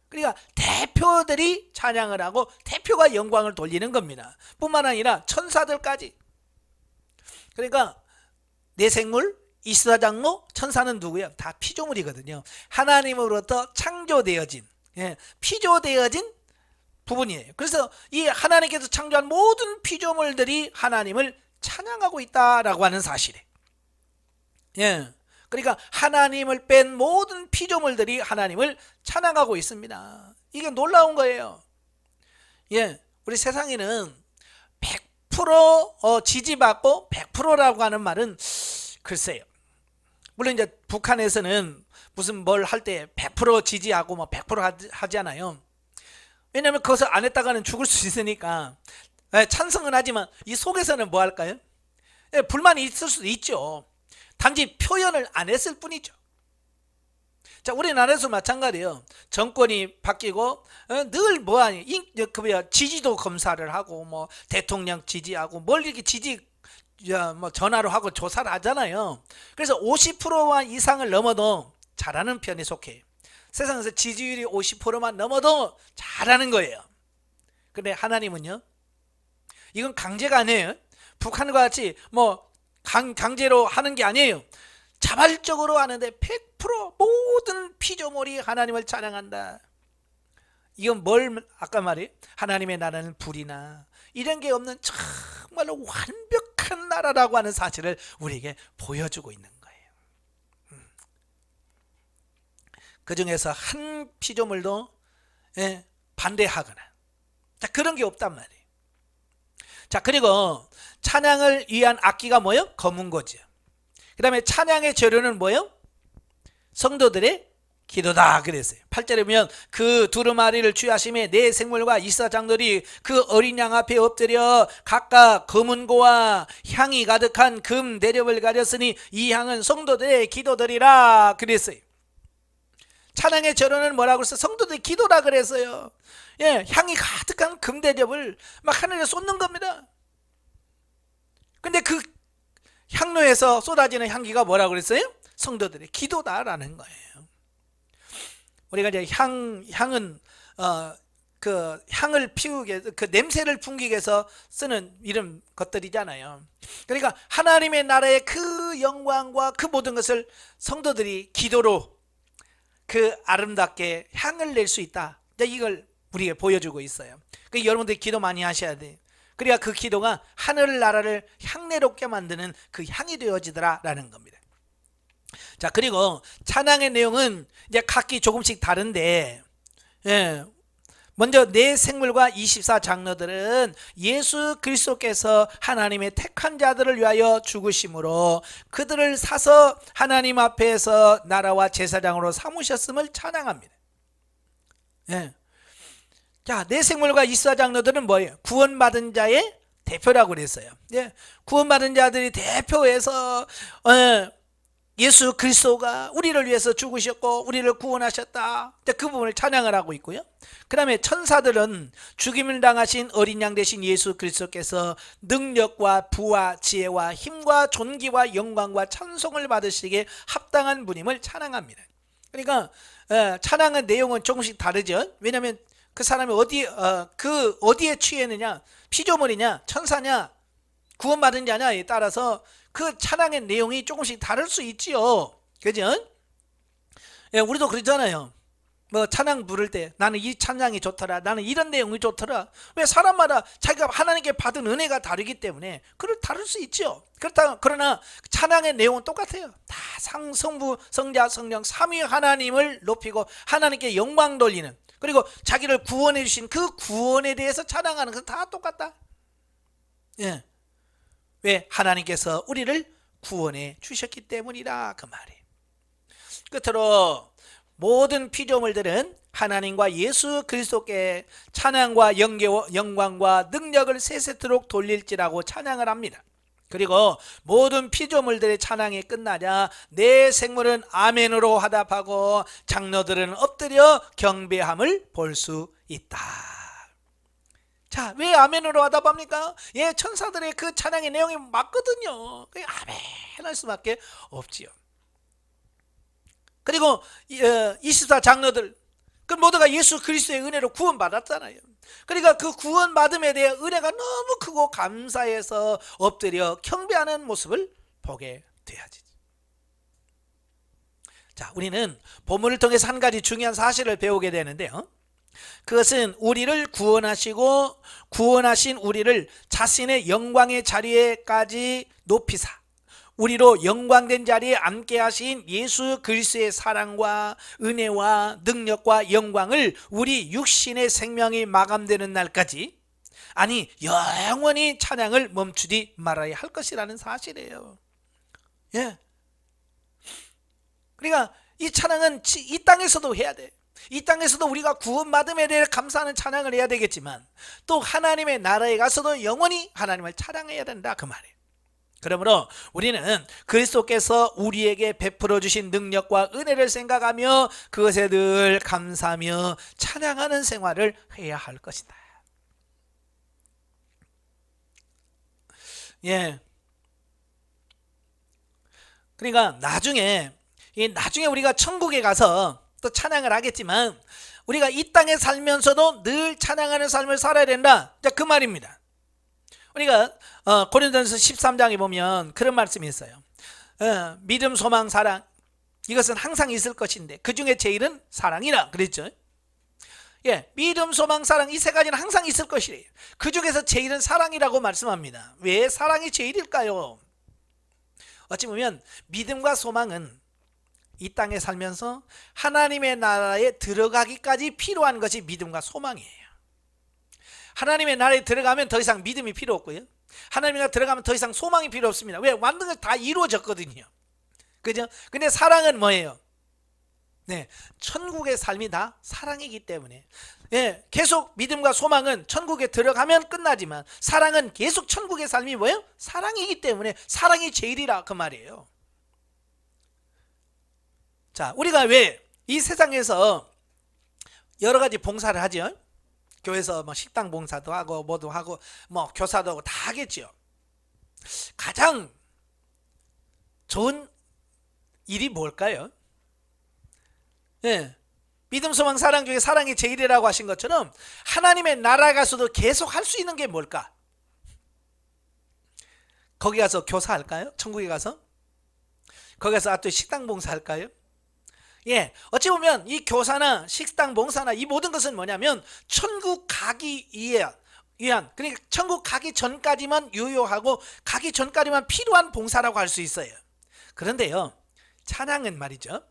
그러니까 대표들이 찬양을 하고 대표가 영광을 돌리는 겁니다. 뿐만 아니라 천사들까지. 그러니까 내 생물, 24장로, 천사는 누구예요? 다 피조물이거든요. 하나님으로부터 창조되어진, 피조되어진 부분이에요. 그래서 이 하나님께서 창조한 모든 피조물들이 하나님을 찬양하고 있다라고 하는 사실이에요. 예. 그러니까 하나님을 뺀 모든 피조물들이 하나님을 찬양하고 있습니다. 이게 놀라운 거예요. 예. 우리 세상에는 100% 지지받고 100%라고 하는 말은 글쎄요. 물론 이제 북한에서는 무슨 뭘 할 때 100% 지지하고 뭐 100% 하잖아요. 왜냐하면 그것을 안 했다가는 죽을 수 있으니까 찬성은 하지만 이 속에서는 뭐 할까요? 불만이 있을 수도 있죠. 단지 표현을 안 했을 뿐이죠. 자, 우리나라에서 마찬가지예요. 정권이 바뀌고 늘 뭐하니 지지도 검사를 하고 뭐 대통령 지지하고 뭘 이렇게 뭐 전화로 하고 조사를 하잖아요. 그래서 50%와 이상을 넘어도 잘하는 편에 속해요. 세상에서 지지율이 50%만 넘어도 잘하는 거예요. 근데 하나님은요, 이건 강제가 아니에요. 북한과 같이 뭐 강제로 하는 게 아니에요. 자발적으로 하는데 100% 모든 피조물이 하나님을 찬양한다. 이건 뭘 아까 말해? 하나님의 나라는 불이나 이런 게 없는 정말로 완벽한 나라라고 하는 사실을 우리에게 보여주고 있는 거예요. 그 중에서 한 피조물도 반대하거나 그런 게 없단 말이에요. 자, 그리고 찬양을 위한 악기가 뭐예요? 검은고죠. 그 다음에 찬양의 재료는 뭐예요? 성도들의 기도다 그랬어요. 8절에 보면 그 두루마리를 취하심에 네 생물과 이사장들이 그 어린 양 앞에 엎드려 각각 검은고와 향이 가득한 금 대접을 가졌으니 이 향은 성도들의 기도들이라 그랬어요. 찬양의 재료는 뭐라고 했어요? 성도들의 기도라 그랬어요. 예, 향이 가득한 금 대접을 막 하늘에 쏟는 겁니다. 근데 그 향로에서 쏟아지는 향기가 뭐라고 그랬어요? 성도들의 기도다라는 거예요. 우리가 이제 향은 그 향을 피우기 위해서, 그 냄새를 풍기기 위해서 쓰는 이런 것들이잖아요. 그러니까 하나님의 나라의 그 영광과 그 모든 것을 성도들이 기도로 그 아름답게 향을 낼 수 있다. 이걸 우리에게 보여주고 있어요. 그러니까 여러분들이 기도 많이 하셔야 돼요. 그래야 그 기도가 하늘나라를 향내롭게 만드는 그 향이 되어지더라라는 겁니다. 자, 그리고 찬양의 내용은 이제 각기 조금씩 다른데, 먼저 네 생물과 24장로들은 예수 그리스도께서 하나님의 택한 자들을 위하여 죽으심으로 그들을 사서 하나님 앞에서 나라와 제사장으로 삼으셨음을 찬양합니다. 자, 네 생물과 24장로들은 뭐예요? 구원받은 자의 대표라고 그랬어요. 구원받은 자들이 대표해서 예수 그리스도가 우리를 위해서 죽으셨고 우리를 구원하셨다. 그 부분을 찬양을 하고 있고요. 그 다음에 천사들은 죽임을 당하신 어린 양 되신 예수 그리스도께서 능력과 부와 지혜와 힘과 존귀와 영광과 찬송을 받으시기에 합당한 분임을 찬양합니다. 그러니까 찬양의 내용은 조금씩 다르죠. 왜냐하면 그 사람이 어디에 취했느냐, 피조물이냐, 천사냐, 구원받은 자냐에 따라서 그 찬양의 내용이 조금씩 다를 수 있지요. 그죠? 우리도 그러잖아요. 뭐 찬양 부를 때 나는 이 찬양이 좋더라, 나는 이런 내용이 좋더라. 왜? 사람마다 자기가 하나님께 받은 은혜가 다르기 때문에 다를 수 있죠. 그러나 찬양의 내용은 똑같아요. 다 성부, 성자, 성령 삼위 하나님을 높이고 하나님께 영광 돌리는, 그리고 자기를 구원해 주신 그 구원에 대해서 찬양하는 것은 다 똑같다. 왜? 하나님께서 우리를 구원해 주셨기 때문이다 그 말이에요. 끝으로 모든 피조물들은 하나님과 예수 그리스도께 찬양과 영광과 능력을 세세토록 돌릴지라고 찬양을 합니다. 그리고 모든 피조물들의 찬양이 끝나자 네 생물은 아멘으로 화답하고 장로들은 엎드려 경배함을 볼 수 있다. 자, 왜 아멘으로 화답합니까? 천사들의 그 찬양의 내용이 맞거든요. 아멘 할 수밖에 없지요. 그리고 24장로들 그 모두가 예수 그리스도의 은혜로 구원받았잖아요. 그러니까 그 구원받음에 대해 은혜가 너무 크고 감사해서 엎드려 경배하는 모습을 보게 돼야지. 자, 우리는 본문을 통해서 한 가지 중요한 사실을 배우게 되는데요. 그것은 우리를 구원하시고 구원하신 우리를 자신의 영광의 자리에까지 높이사 우리로 영광된 자리에 앉게 하신 예수 그리스도의 사랑과 은혜와 능력과 영광을 우리 육신의 생명이 마감되는 날까지, 아니 영원히 찬양을 멈추지 말아야 할 것이라는 사실이에요. 예. 그러니까 이 찬양은 이 땅에서도 해야 돼. 이 땅에서도 우리가 구원받음에 대해 감사하는 찬양을 해야 되겠지만 또 하나님의 나라에 가서도 영원히 하나님을 찬양해야 된다, 그 말이에요. 그러므로 우리는 그리스도께서 우리에게 베풀어 주신 능력과 은혜를 생각하며 그것에 늘 감사하며 찬양하는 생활을 해야 할 것이다. 예. 그러니까 나중에 우리가 천국에 가서 또 찬양을 하겠지만 우리가 이 땅에 살면서도 늘 찬양하는 삶을 살아야 된다, 그 말입니다. 우리가 고린도전서 13장에 보면 그런 말씀이 있어요. 믿음, 소망, 사랑, 이것은 항상 있을 것인데 그 중에 제일은 사랑이라 그랬죠. 예, 믿음, 소망, 사랑, 이 세 가지는 항상 있을 것이래요. 그 중에서 제일은 사랑이라고 말씀합니다. 왜 사랑이 제일일까요? 어찌 보면 믿음과 소망은 이 땅에 살면서 하나님의 나라에 들어가기까지 필요한 것이 믿음과 소망이에요. 하나님의 나라에 들어가면 더 이상 믿음이 필요 없고요, 하나님의 나라에 들어가면 더 이상 소망이 필요 없습니다. 왜? 완전 것이 다 이루어졌거든요. 그죠? 근데 사랑은 뭐예요? 네, 천국의 삶이 다 사랑이기 때문에, 예, 계속 믿음과 소망은 천국에 들어가면 끝나지만 사랑은 계속 천국의 삶이 뭐예요? 사랑이기 때문에 사랑이 제일이라, 그 말이에요. 자, 우리가 왜 이 세상에서 여러 가지 봉사를 하죠? 교회에서 뭐 식당 봉사도 하고 뭐도 하고 뭐 교사도 하고 다 하겠죠. 가장 좋은 일이 뭘까요? 예, 믿음, 소망, 사랑 중에 사랑이 제일이라고 하신 것처럼 하나님의 나라 가서도 계속 할 수 있는 게 뭘까? 거기 가서 교사할까요? 천국에 가서? 거기 가서 또 식당 봉사할까요? 예, 어찌 보면 이 교사나 식당 봉사나 이 모든 것은 뭐냐면 천국 가기 위한, 그러니까 천국 가기 전까지만 유효하고 가기 전까지만 필요한 봉사라고 할 수 있어요. 그런데요, 찬양은 말이죠,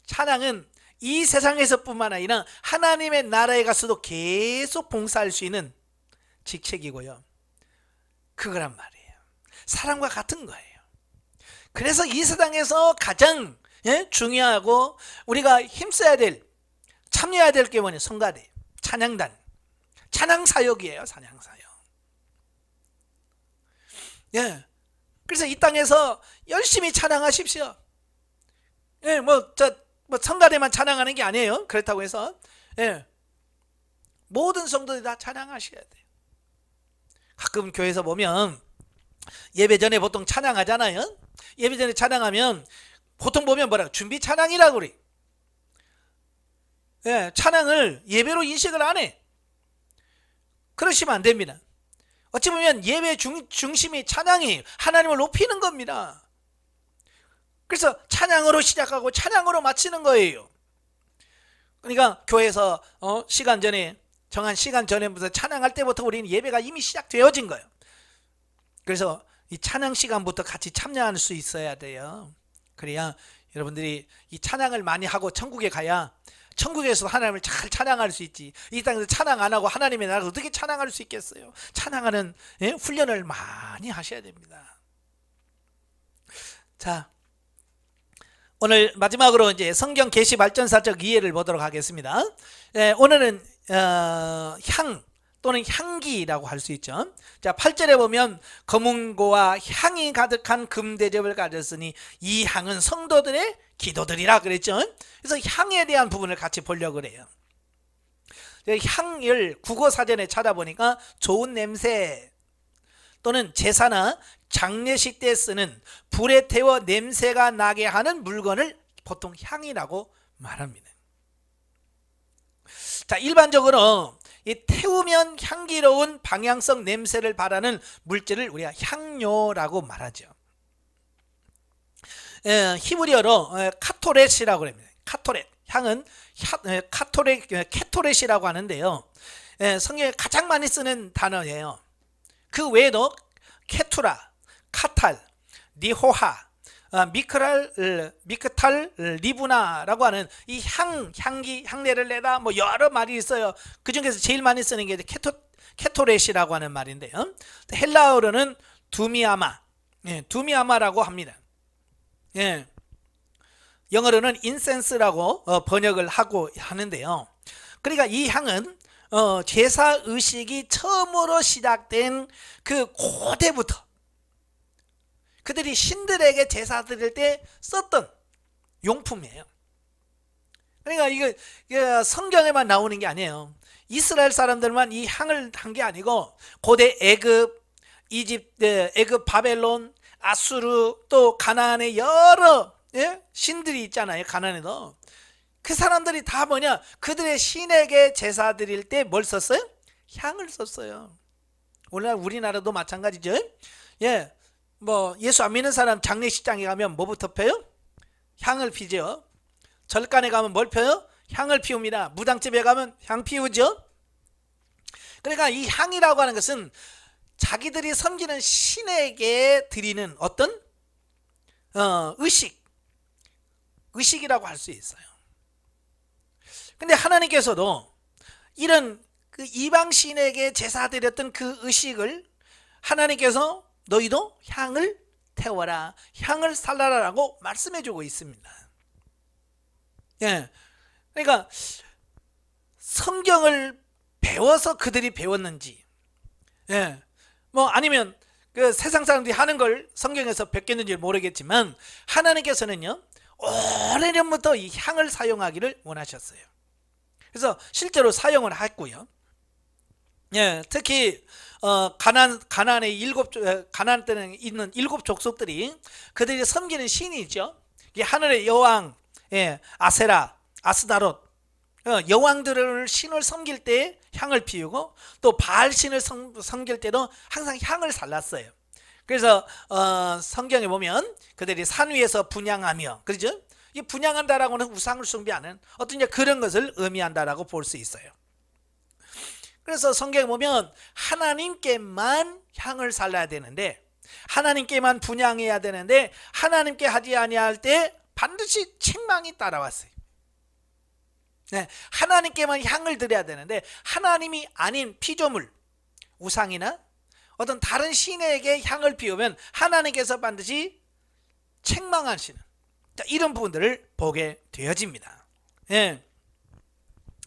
찬양은 이 세상에서 뿐만 아니라 하나님의 나라에 가서도 계속 봉사할 수 있는 직책이고요, 그거란 말이에요. 사랑과 같은 거예요. 그래서 이 세상에서 가장 중요하고 우리가 힘써야 될, 참여해야 될 게 뭐냐? 성가대, 찬양단, 찬양사역이에요. 찬양사역. 예, 그래서 이 땅에서 열심히 찬양하십시오. 예, 뭐 성가대만 찬양하는 게 아니에요. 그렇다고 해서 예, 모든 성도들이 다 찬양하셔야 돼요. 가끔 교회에서 보면 예배 전에 보통 찬양하잖아요. 예배 전에 찬양하면 보통 보면 뭐라고? 준비 찬양이라고 그래. 예, 찬양을 예배로 인식을 안 해. 그러시면 안 됩니다. 어찌 보면 예배 중심이 찬양이 하나님을 높이는 겁니다. 그래서 찬양으로 시작하고 찬양으로 마치는 거예요. 그러니까 교회에서 정한 시간 전에부터 찬양할 때부터 우리는 예배가 이미 시작되어진 거예요. 그래서 이 찬양 시간부터 같이 참여할 수 있어야 돼요. 그래야 여러분들이 이 찬양을 많이 하고 천국에 가야 천국에서 하나님을 잘 찬양할 수 있지. 이 땅에서 찬양 안 하고 하나님의 나라를 어떻게 찬양할 수 있겠어요? 찬양하는 훈련을 많이 하셔야 됩니다. 자, 오늘 마지막으로 이제 성경 계시 발전사적 이해를 보도록 하겠습니다. 오늘은 향 또는 향기라고 할 수 있죠. 자, 8절에 보면 검은고와 향이 가득한 금대접을 가졌으니 이 향은 성도들의 기도들이라 그랬죠. 그래서 향에 대한 부분을 같이 보려고 그래요. 향을 국어사전에 찾아보니까 좋은 냄새 또는 제사나 장례식 때 쓰는 불에 태워 냄새가 나게 하는 물건을 보통 향이라고 말합니다. 자, 일반적으로 이 태우면 향기로운 방향성 냄새를 발하는 물질을 우리가 향료라고 말하죠. 히브리어로 카토렛이라고 합니다. 카토렛, 향은 케토렛이라고 하는데요. 성경에 가장 많이 쓰는 단어예요. 그 외에도 케투라, 카탈, 니호하, 미크탈, 리브나라고 하는 이 향기, 향내를 내다 뭐 여러 말이 있어요. 그 중에서 제일 많이 쓰는 게 케토렛이라고 하는 말인데요. 헬라어로는 두미아마, 두미아마라고 합니다. 영어로는 인센스라고 번역을 하고 하는데요. 그러니까 이 향은 제사 의식이 처음으로 시작된 그 고대부터 그들이 신들에게 제사 드릴 때 썼던 용품이에요. 그러니까 이거 성경에만 나오는 게 아니에요. 이스라엘 사람들만 이 향을 한 게 아니고 고대 애굽, 이집트, 애굽, 바벨론, 아수르, 또 가나안의 여러 신들이 있잖아요. 가나안에도 그 사람들이 다 뭐냐, 그들의 신에게 제사 드릴 때 뭘 썼어요? 향을 썼어요. 오늘날 우리나라도 마찬가지죠. 뭐 예수 안 믿는 사람 장례식장에 가면 뭐부터 펴요? 향을 피죠. 절간에 가면 뭘 펴요? 향을 피웁니다. 무당집에 가면 향 피우죠. 그러니까 이 향이라고 하는 것은 자기들이 섬기는 신에게 드리는 어떤 의식이라고 할 수 있어요. 근데 하나님께서도 이런 그 이방 신에게 제사 드렸던 그 의식을 하나님께서 너희도 향을 태워라, 향을 살라라고 말씀해 주고 있습니다. 그러니까 성경을 배워서 그들이 배웠는지, 뭐 아니면 그 세상 사람들이 하는 걸 성경에서 베꼈는지 모르겠지만 하나님께서는요 오래전부터 이 향을 사용하기를 원하셨어요. 그래서 실제로 사용을 했고요. 특히 가나안의 가나안 땅에 있는 7 족속들이 그들이 섬기는 신이 있죠. 하늘의 여왕, 아세라, 아스다롯, 여왕들을 신을 섬길 때 향을 피우고 또 바알 신을 섬길 때도 항상 향을 살랐어요. 그래서 성경에 보면 그들이 산 위에서 분향하며, 그렇죠? 이 분향한다라고는 우상을 숭배하는 어떤 그런 것을 의미한다라고 볼 수 있어요. 그래서 성경에 보면 하나님께만 향을 살라야 되는데, 하나님께만 분향해야 되는데 하나님께 하지 아니할 때 반드시 책망이 따라왔어요. 하나님께만 향을 드려야 되는데 하나님이 아닌 피조물, 우상이나 어떤 다른 신에게 향을 피우면 하나님께서 반드시 책망하시는 이런 부분들을 보게 되어집니다.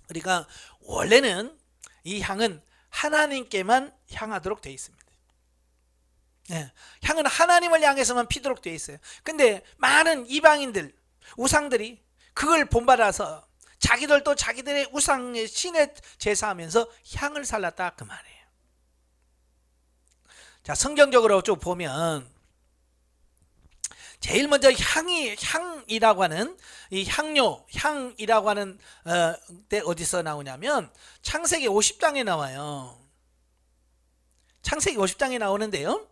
그러니까 원래는 이 향은 하나님께만 향하도록 되어 있습니다. 향은 하나님을 향해서만 피도록 되어 있어요. 근데 많은 이방인들, 우상들이 그걸 본받아서 자기들도 자기들의 우상의 신에 제사하면서 향을 살랐다 그 말이에요. 자, 성경적으로 쭉 보면 제일 먼저 향이라고 하는 이 향이라고 하는 때 어디서 나오냐면 창세기 50장에 나와요. 창세기 50장에 나오는데요.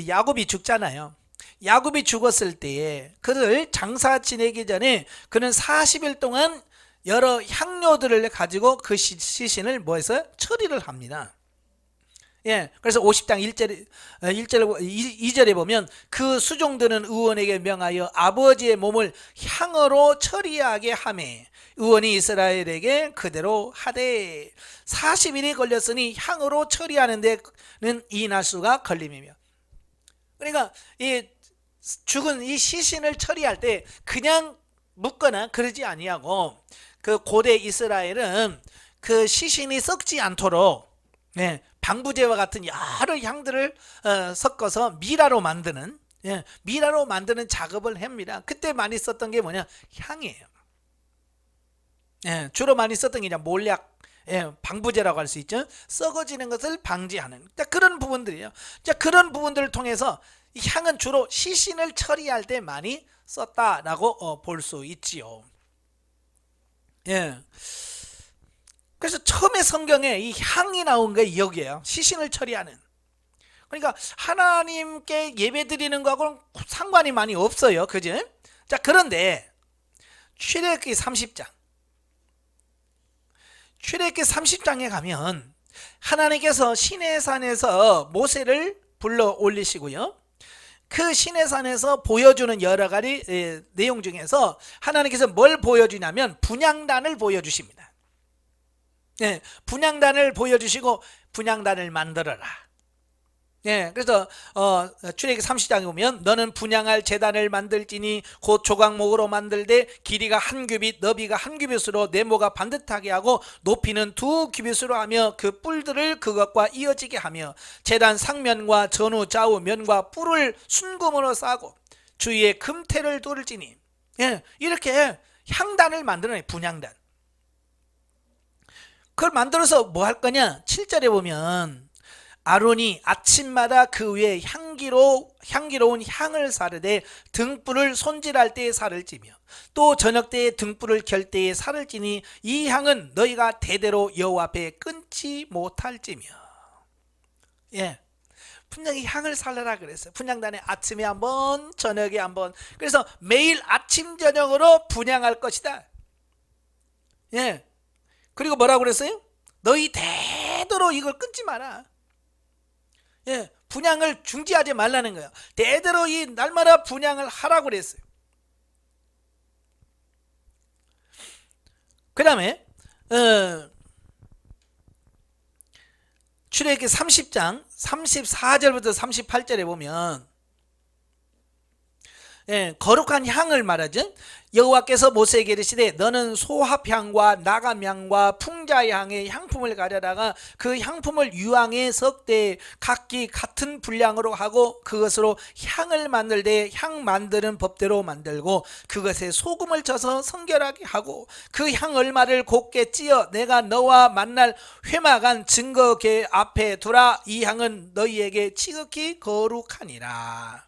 야곱이 죽잖아요. 야곱이 죽었을 때에 그를 장사 지내기 전에 그는 40일 동안 여러 향료들을 가지고 그 시신을 뭐해서 처리를 합니다. 그래서 50장 2절에 보면 그 수종들은 의원에게 명하여 아버지의 몸을 향으로 처리하게 하매 의원이 이스라엘에게 그대로 하되 40일이 걸렸으니 향으로 처리하는 데는 이 날수가 걸림이며. 그러니까 이 죽은 이 시신을 처리할 때 그냥 묻거나 그러지 아니하고 그 고대 이스라엘은 그 시신이 썩지 않도록 방부제와 같은 여러 향들을 섞어서 미라로 만드는 작업을 합니다. 그때 많이 썼던 게 뭐냐? 향이에요. 주로 많이 썼던 게 몰약, 방부제라고 할 수 있죠. 썩어지는 것을 방지하는 그런 부분들이에요. 그런 부분들을 통해서 이 향은 주로 시신을 처리할 때 많이 썼다라고 볼 수 있지요. 그래서 처음에 성경에 이 향이 나온 게 여기에요. 시신을 처리하는. 그러니까 하나님께 예배 드리는 거하고는 상관이 많이 없어요. 그죠? 자, 그런데 출애굽기 30장. 출애굽기 30장에 가면 하나님께서 시내산에서 모세를 불러 올리시고요. 그 시내산에서 보여주는 여러 가지 내용 중에서 하나님께서 뭘 보여주냐면 분향단을 보여주십니다. 분향단을 보여주시고 분향단을 만들어라. 그래서 출애굽기 30장에 보면 너는 분향할 제단을 만들지니 곧 조각목으로 만들되 길이가 한 규빗 너비가 한 규빗으로 네모가 반듯하게 하고 높이는 2규빗으로 하며 그 뿔들을 그것과 이어지게 하며 제단 상면과 전후 좌우 면과 뿔을 순금으로 싸고 주위에 금태를 둘지니 이렇게 향단을 만들어내. 분향단. 그걸 만들어서 뭐 할 거냐. 7절에 보면 아론이 아침마다 그 위에 향기로운 향을 사르되 등불을 손질할 때에 살을 찌며 또 저녁 때에 등불을 켤 때에 살을 찌니 이 향은 너희가 대대로 여호와 앞에 끊지 못할지며. 분명히 향을 살려라 그랬어요. 분향단에 아침에 한번 저녁에 한번. 그래서 매일 아침 저녁으로 분향할 것이다. 그리고 뭐라고 그랬어요? 너희 대대로 이걸 끊지 마라. 분향을 중지하지 말라는 거예요. 대대로 이 날마다 분향을 하라고 그랬어요. 그 다음에 출애굽기 30장 34절부터 38절에 보면 거룩한 향을 말하죠. 여호와께서 모세에게 이르시되 너는 소합향과 나감향과 풍자향의 향품을 가져다가 그 향품을 유황에 섞되 각기 같은 분량으로 하고 그것으로 향을 만들되 향 만드는 법대로 만들고 그것에 소금을 쳐서 성결하게 하고 그 향 얼마를 곱게 찌어 내가 너와 만날 회막한 증거궤 앞에 두라. 이 향은 너희에게 지극히 거룩하니라.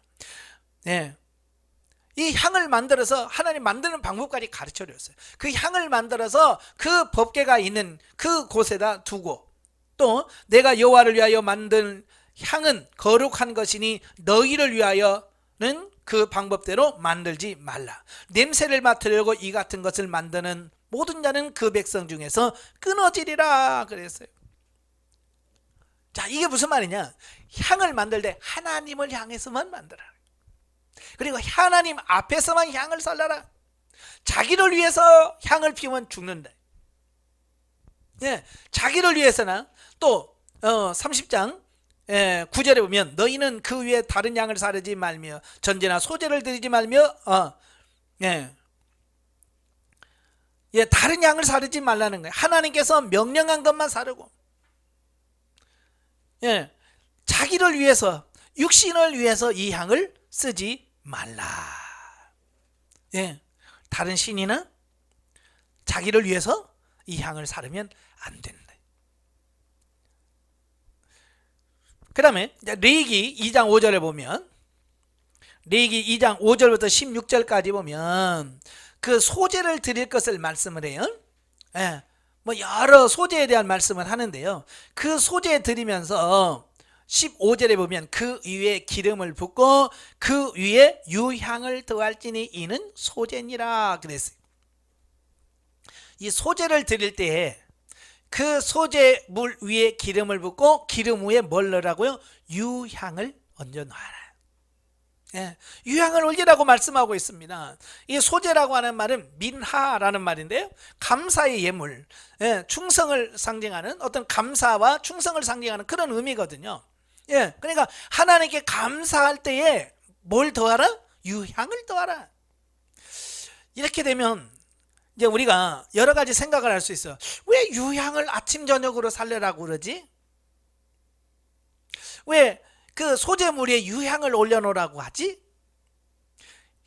이 향을 만들어서 하나님 만드는 방법까지 가르쳐 줬어요. 그 향을 만들어서 그 법궤가 있는 그 곳에다 두고 또 내가 여호와를 위하여 만든 향은 거룩한 것이니 너희를 위하여는 그 방법대로 만들지 말라. 냄새를 맡으려고 이 같은 것을 만드는 모든 자는 그 백성 중에서 끊어지리라 그랬어요. 자, 이게 무슨 말이냐. 향을 만들 때 하나님을 향해서만 만들어라. 그리고 하나님 앞에서만 향을 살라라. 자기를 위해서 향을 피우면 죽는다. 자기를 위해서나 또 30장 9절에 보면 너희는 그 위에 다른 양을 사르지 말며 전제나 소제를 드리지 말며 다른 양을 사르지 말라는 거예요. 하나님께서 명령한 것만 사르고 자기를 위해서 육신을 위해서 이 향을 쓰지 말라. 다른 신이나 자기를 위해서 이 향을 사르면 안 된다. 그 다음에 레위기 2장 5절에 보면 레위기 2장 5절부터 16절까지 보면 그 소제를 드릴 것을 말씀을 해요. 뭐 여러 소제에 대한 말씀을 하는데요. 그 소제 드리면서 15절에 보면 그 위에 기름을 붓고 그 위에 유향을 더할지니 이는 소제니라 그랬어요. 이 소제를 드릴 때 그 소제 물 위에 기름을 붓고 기름 위에 뭘 넣으라고요? 유향을 얹어 놔라. 유향을 올리라고 말씀하고 있습니다. 이 소제라고 하는 말은 민하라는 말인데요. 감사의 예물, 충성을 상징하는 어떤 감사와 충성을 상징하는 그런 의미거든요. 그러니까 하나님께 감사할 때에 뭘 더하라? 유향을 더하라. 이렇게 되면 이제 우리가 여러 가지 생각을 할 수 있어. 왜 유향을 아침 저녁으로 살려라고 그러지? 왜 그 소제물에 유향을 올려놓으라고 하지?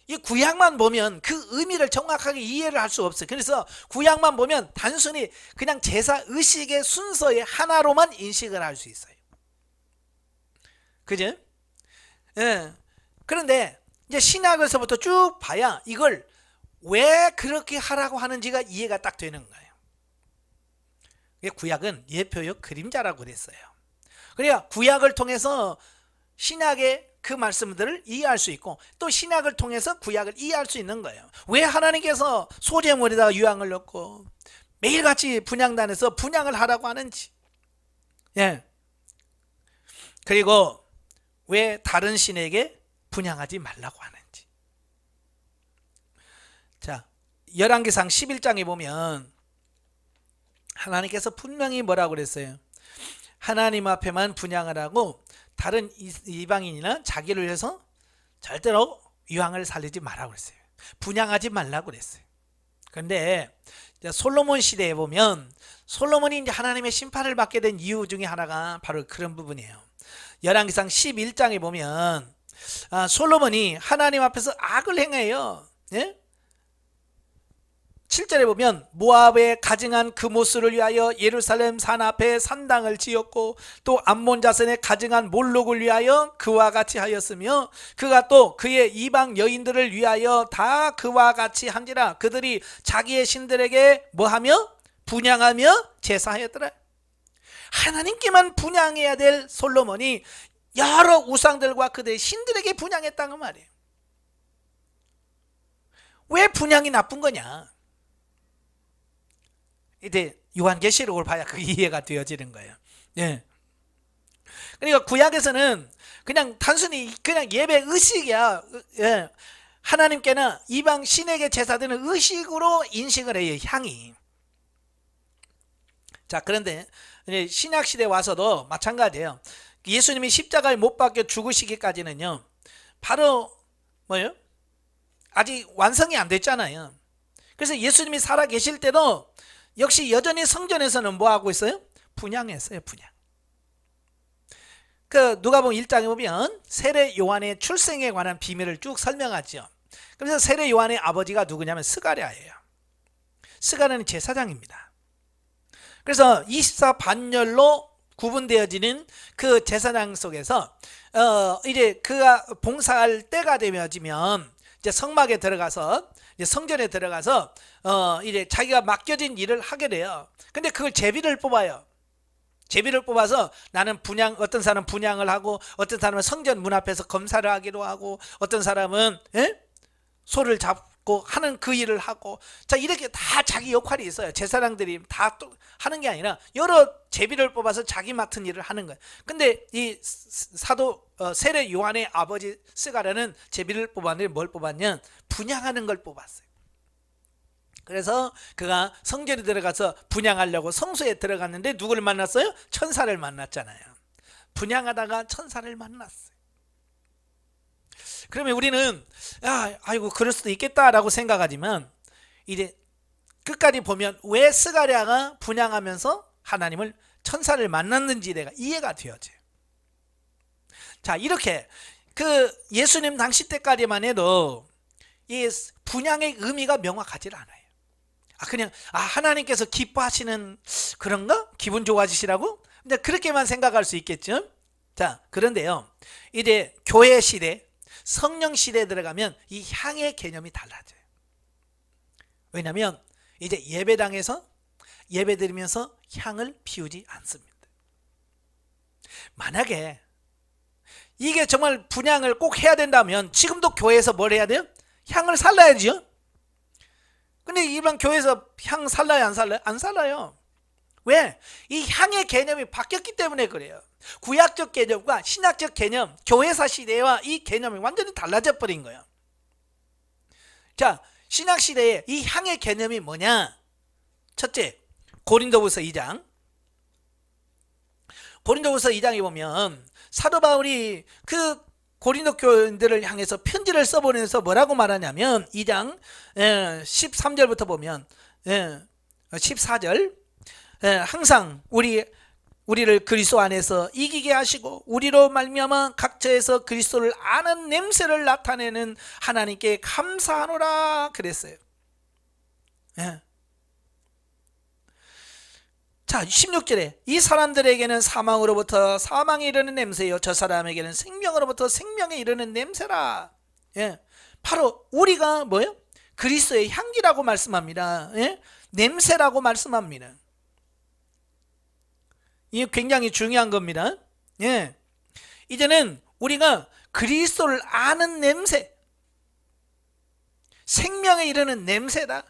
이 구약만 보면 그 의미를 정확하게 이해를 할 수 없어요. 그래서 구약만 보면 단순히 그냥 제사 의식의 순서의 하나로만 인식을 할 수 있어요. 그죠? 그런데 이제 신약에서부터 쭉 봐야 이걸 왜 그렇게 하라고 하는지가 이해가 딱 되는 거예요. 구약은 예표요 그림자라고 그랬어요. 그러니까 구약을 통해서 신약의 그 말씀들을 이해할 수 있고 또 신약을 통해서 구약을 이해할 수 있는 거예요. 왜 하나님께서 소재물에다가 유황을 넣고 매일같이 분향단에서 분향을 하라고 하는지, 예. 그리고 왜 다른 신에게 분향하지 말라고 하는지. 자, 열왕기상 11장에 보면 하나님께서 분명히 뭐라고 그랬어요? 하나님 앞에만 분향을 하고 다른 이방인이나 자기를 위해서 절대로 유황을 살리지 말라고 그랬어요. 분향하지 말라고 그랬어요. 그런데 솔로몬 시대에 보면 솔로몬이 이제 하나님의 심판을 받게 된 이유 중에 하나가 바로 그런 부분이에요. 열왕기상 11장에 보면 솔로몬이 하나님 앞에서 악을 행해요. 예? 7절에 보면 모압에 가증한 그모스를 위하여 예루살렘 산 앞에 산당을 지었고 또 암몬 자손에 가증한 몰록을 위하여 그와 같이 하였으며 그가 또 그의 이방 여인들을 위하여 다 그와 같이 한지라. 그들이 자기의 신들에게 뭐하며 분향하며 제사하였더라. 하나님께만 분향해야 될 솔로몬이 여러 우상들과 그들의 신들에게 분향했다는 말이에요. 왜 분향이 나쁜 거냐? 이제 요한계시록을 봐야 그 이해가 되어지는 거예요. 예. 그러니까 구약에서는 그냥 단순히 그냥 예배 의식이야. 예. 하나님께는 이방 신에게 제사드리는 의식으로 인식을 해요. 향이. 자, 그런데 신약 시대에 와서도 마찬가지예요. 예수님이 십자가에 못 박혀 죽으시기까지는요, 바로 뭐예요? 아직 완성이 안 됐잖아요. 그래서 예수님이 살아 계실 때도 역시 여전히 성전에서는 뭐 하고 있어요? 분향했어요. 분향. 그 누가복음 1장에 보면 세례 요한의 출생에 관한 비밀을 쭉 설명하죠. 그래서 세례 요한의 아버지가 누구냐면 스가랴예요. 스가랴는 제사장입니다. 그래서 24 반열로 구분되어지는 그 제사장 속에서 이제 그가 봉사할 때가 되어지면 이제 성막에 들어가서 이제 성전에 들어가서 이제 자기가 맡겨진 일을 하게 돼요. 근데 그걸 제비를 뽑아요. 제비를 뽑아서 나는 분향, 어떤 사람은 분향을 하고 어떤 사람은 성전 문 앞에서 검사를 하기도 하고 어떤 사람은 소를 잡고 하는 그 일을 하고, 자, 이렇게 다 자기 역할이 있어요. 제사장들이 다 또 하는 게 아니라 여러 제비를 뽑아서 자기 맡은 일을 하는 거예요. 근데 이 사도 세례 요한의 아버지 스가랴는 제비를 뽑았는데 뭘 뽑았냐? 분향하는 걸 뽑았어요. 그래서 그가 성전에 들어가서 분향하려고 성소에 들어갔는데 누구를 만났어요? 천사를 만났잖아요. 분향하다가 천사를 만났어요. 그러면 우리는 아이고 그럴 수도 있겠다라고 생각하지만 이제 끝까지 보면 왜 스가랴가 분향하면서 하나님을 천사를 만났는지 내가 이해가 되어져요. 자, 이렇게 그 예수님 당시 때까지만 해도 이 분향의 의미가 명확하지 않아요. 그냥 하나님께서 기뻐하시는 그런가? 기분 좋아지시라고? 근데 그렇게만 생각할 수 있겠죠. 자, 그런데요, 이제 교회 시대, 성령 시대에 들어가면 이 향의 개념이 달라져요. 왜냐하면 이제 예배당에서 예배드리면서 향을 피우지 않습니다. 만약에 이게 정말 분향을 꼭 해야 된다면 지금도 교회에서 뭘 해야 돼요? 향을 살라야죠. 근데 일반 교회에서 향 살라요, 안 살라요? 안 살라요. 왜? 이 향의 개념이 바뀌었기 때문에 그래요. 구약적 개념과 신약적 개념, 교회사 시대와 이 개념이 완전히 달라져 버린 거예요. 자, 신약 시대에 이 향의 개념이 뭐냐? 첫째, 고린도후서 2장. 고린도후서 2장에 보면 사도 바울이 그 고린도 교인들을 향해서 편지를 써보내면서 뭐라고 말하냐면 2장 13절부터 보면 14절, 항상 우리를 그리스도 안에서 이기게 하시고 우리로 말미암아 각처에서 그리스도를 아는 냄새를 나타내는 하나님께 감사하노라 그랬어요. 자, 16절에 이 사람들에게는 사망으로부터 사망에 이르는 냄새요 저 사람에게는 생명으로부터 생명에 이르는 냄새라. 바로 우리가 뭐예요? 그리스도의 향기라고 말씀합니다. 냄새라고 말씀합니다. 이게 굉장히 중요한 겁니다. 이제는 우리가 그리스도를 아는 냄새, 생명에 이르는 냄새다.